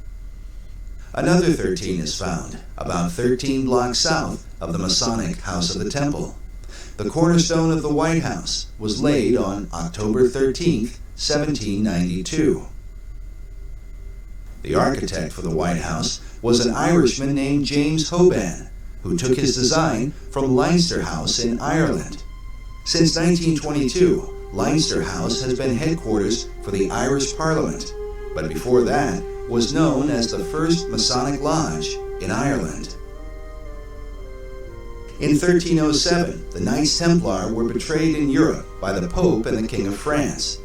Another 13 is found, about 13 blocks south of the Masonic House of the Temple. The cornerstone of the White House was laid on October 13th, 1792. The architect for the White House was an Irishman named James Hoban, who took his design from Leinster House in Ireland. Since 1922, Leinster House has been headquarters for the Irish Parliament, but before that was known as the first Masonic Lodge in Ireland. In 1307, the Knights Templar were betrayed in Europe by the Pope and the King of France.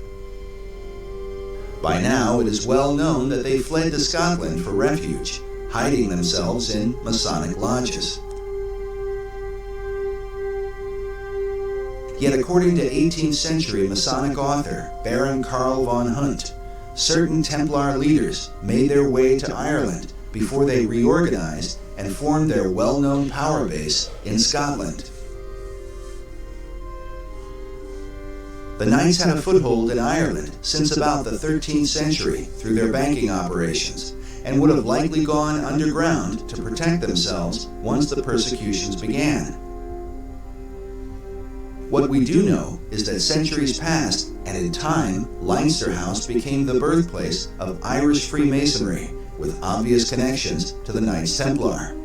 By now, it is well known that they fled to Scotland for refuge, hiding themselves in Masonic lodges. Yet according to 18th century Masonic author Baron Karl von Hunt, certain Templar leaders made their way to Ireland before they reorganized and formed their well-known power base in Scotland. The Knights had a foothold in Ireland since about the 13th century through their banking operations, and would have likely gone underground to protect themselves once the persecutions began. What we do know is that centuries passed, and in time, Leinster House became the birthplace of Irish Freemasonry, with obvious connections to the Knights Templar.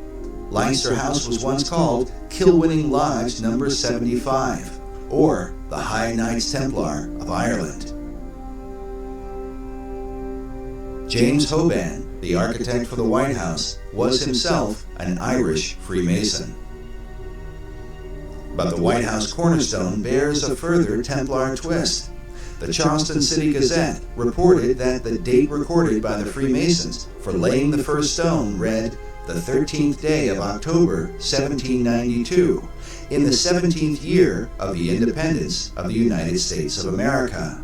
Leinster House was once called Kilwinning Lodge No. 75, or the High Knights Templar of Ireland. James Hoban, the architect for the White House, was himself an Irish Freemason. But the White House cornerstone bears a further Templar twist. The Charleston City Gazette reported that the date recorded by the Freemasons for laying the first stone read the 13th day of October, 1792, in the 17th year of the independence of the United States of America.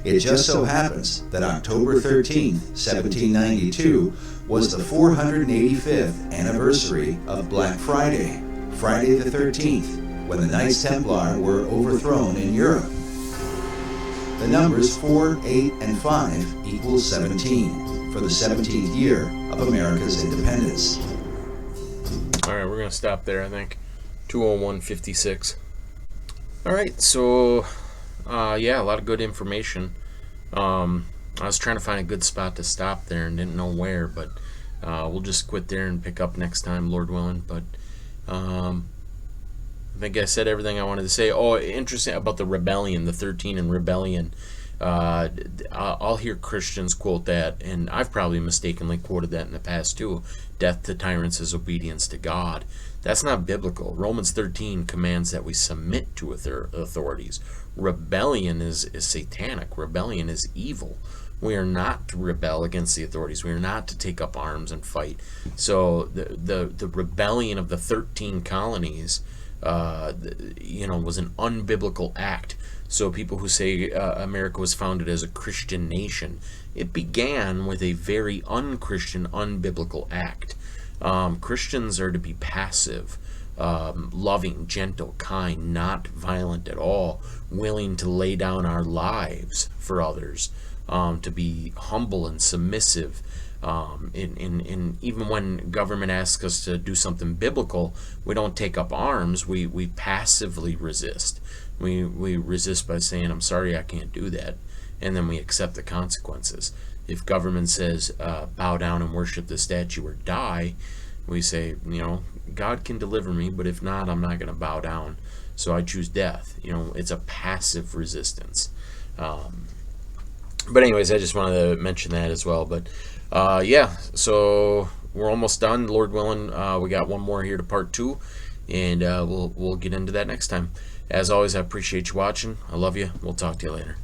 It just so happens that October 13th, 1792, was the 485th anniversary of Black Friday, Friday the 13th, when the Knights Templar were overthrown in Europe. The numbers 4, 8, and 5 equal 17 for the 17th year of America's independence. All right, we're going to stop there, I think. 201.56. All right, so, yeah, a lot of good information. I was trying to find a good spot to stop there and didn't know where, but we'll just quit there and pick up next time, Lord willing. But I think I said everything I wanted to say. Oh, interesting about the rebellion, the 13 and rebellion. I'll hear Christians quote that, and I've probably mistakenly quoted that in the past too. Death to tyrants is obedience to God. That's not biblical. Romans 13 commands that we submit to authorities. Rebellion is satanic. Rebellion is evil. We are not to rebel against the authorities. We are not to take up arms and fight. So the rebellion of the 13 colonies, was an unbiblical act. So people who say America was founded as a Christian nation, it began with a very unchristian, unbiblical act. Christians are to be passive, loving, gentle, kind, not violent at all, willing to lay down our lives for others, to be humble and submissive. In even when government asks us to do something biblical, we don't take up arms. We passively resist. We resist by saying, "I'm sorry, I can't do that," and then we accept the consequences. If government says, "Bow down and worship the statue or die," we say, God can deliver me, but if not, I'm not going to bow down. So I choose death. It's a passive resistance. But anyways, I just wanted to mention that as well. But yeah, so we're almost done. Lord willing, we got one more here to part 2, and we'll get into that next time. As always, I appreciate you watching. I love you. We'll talk to you later.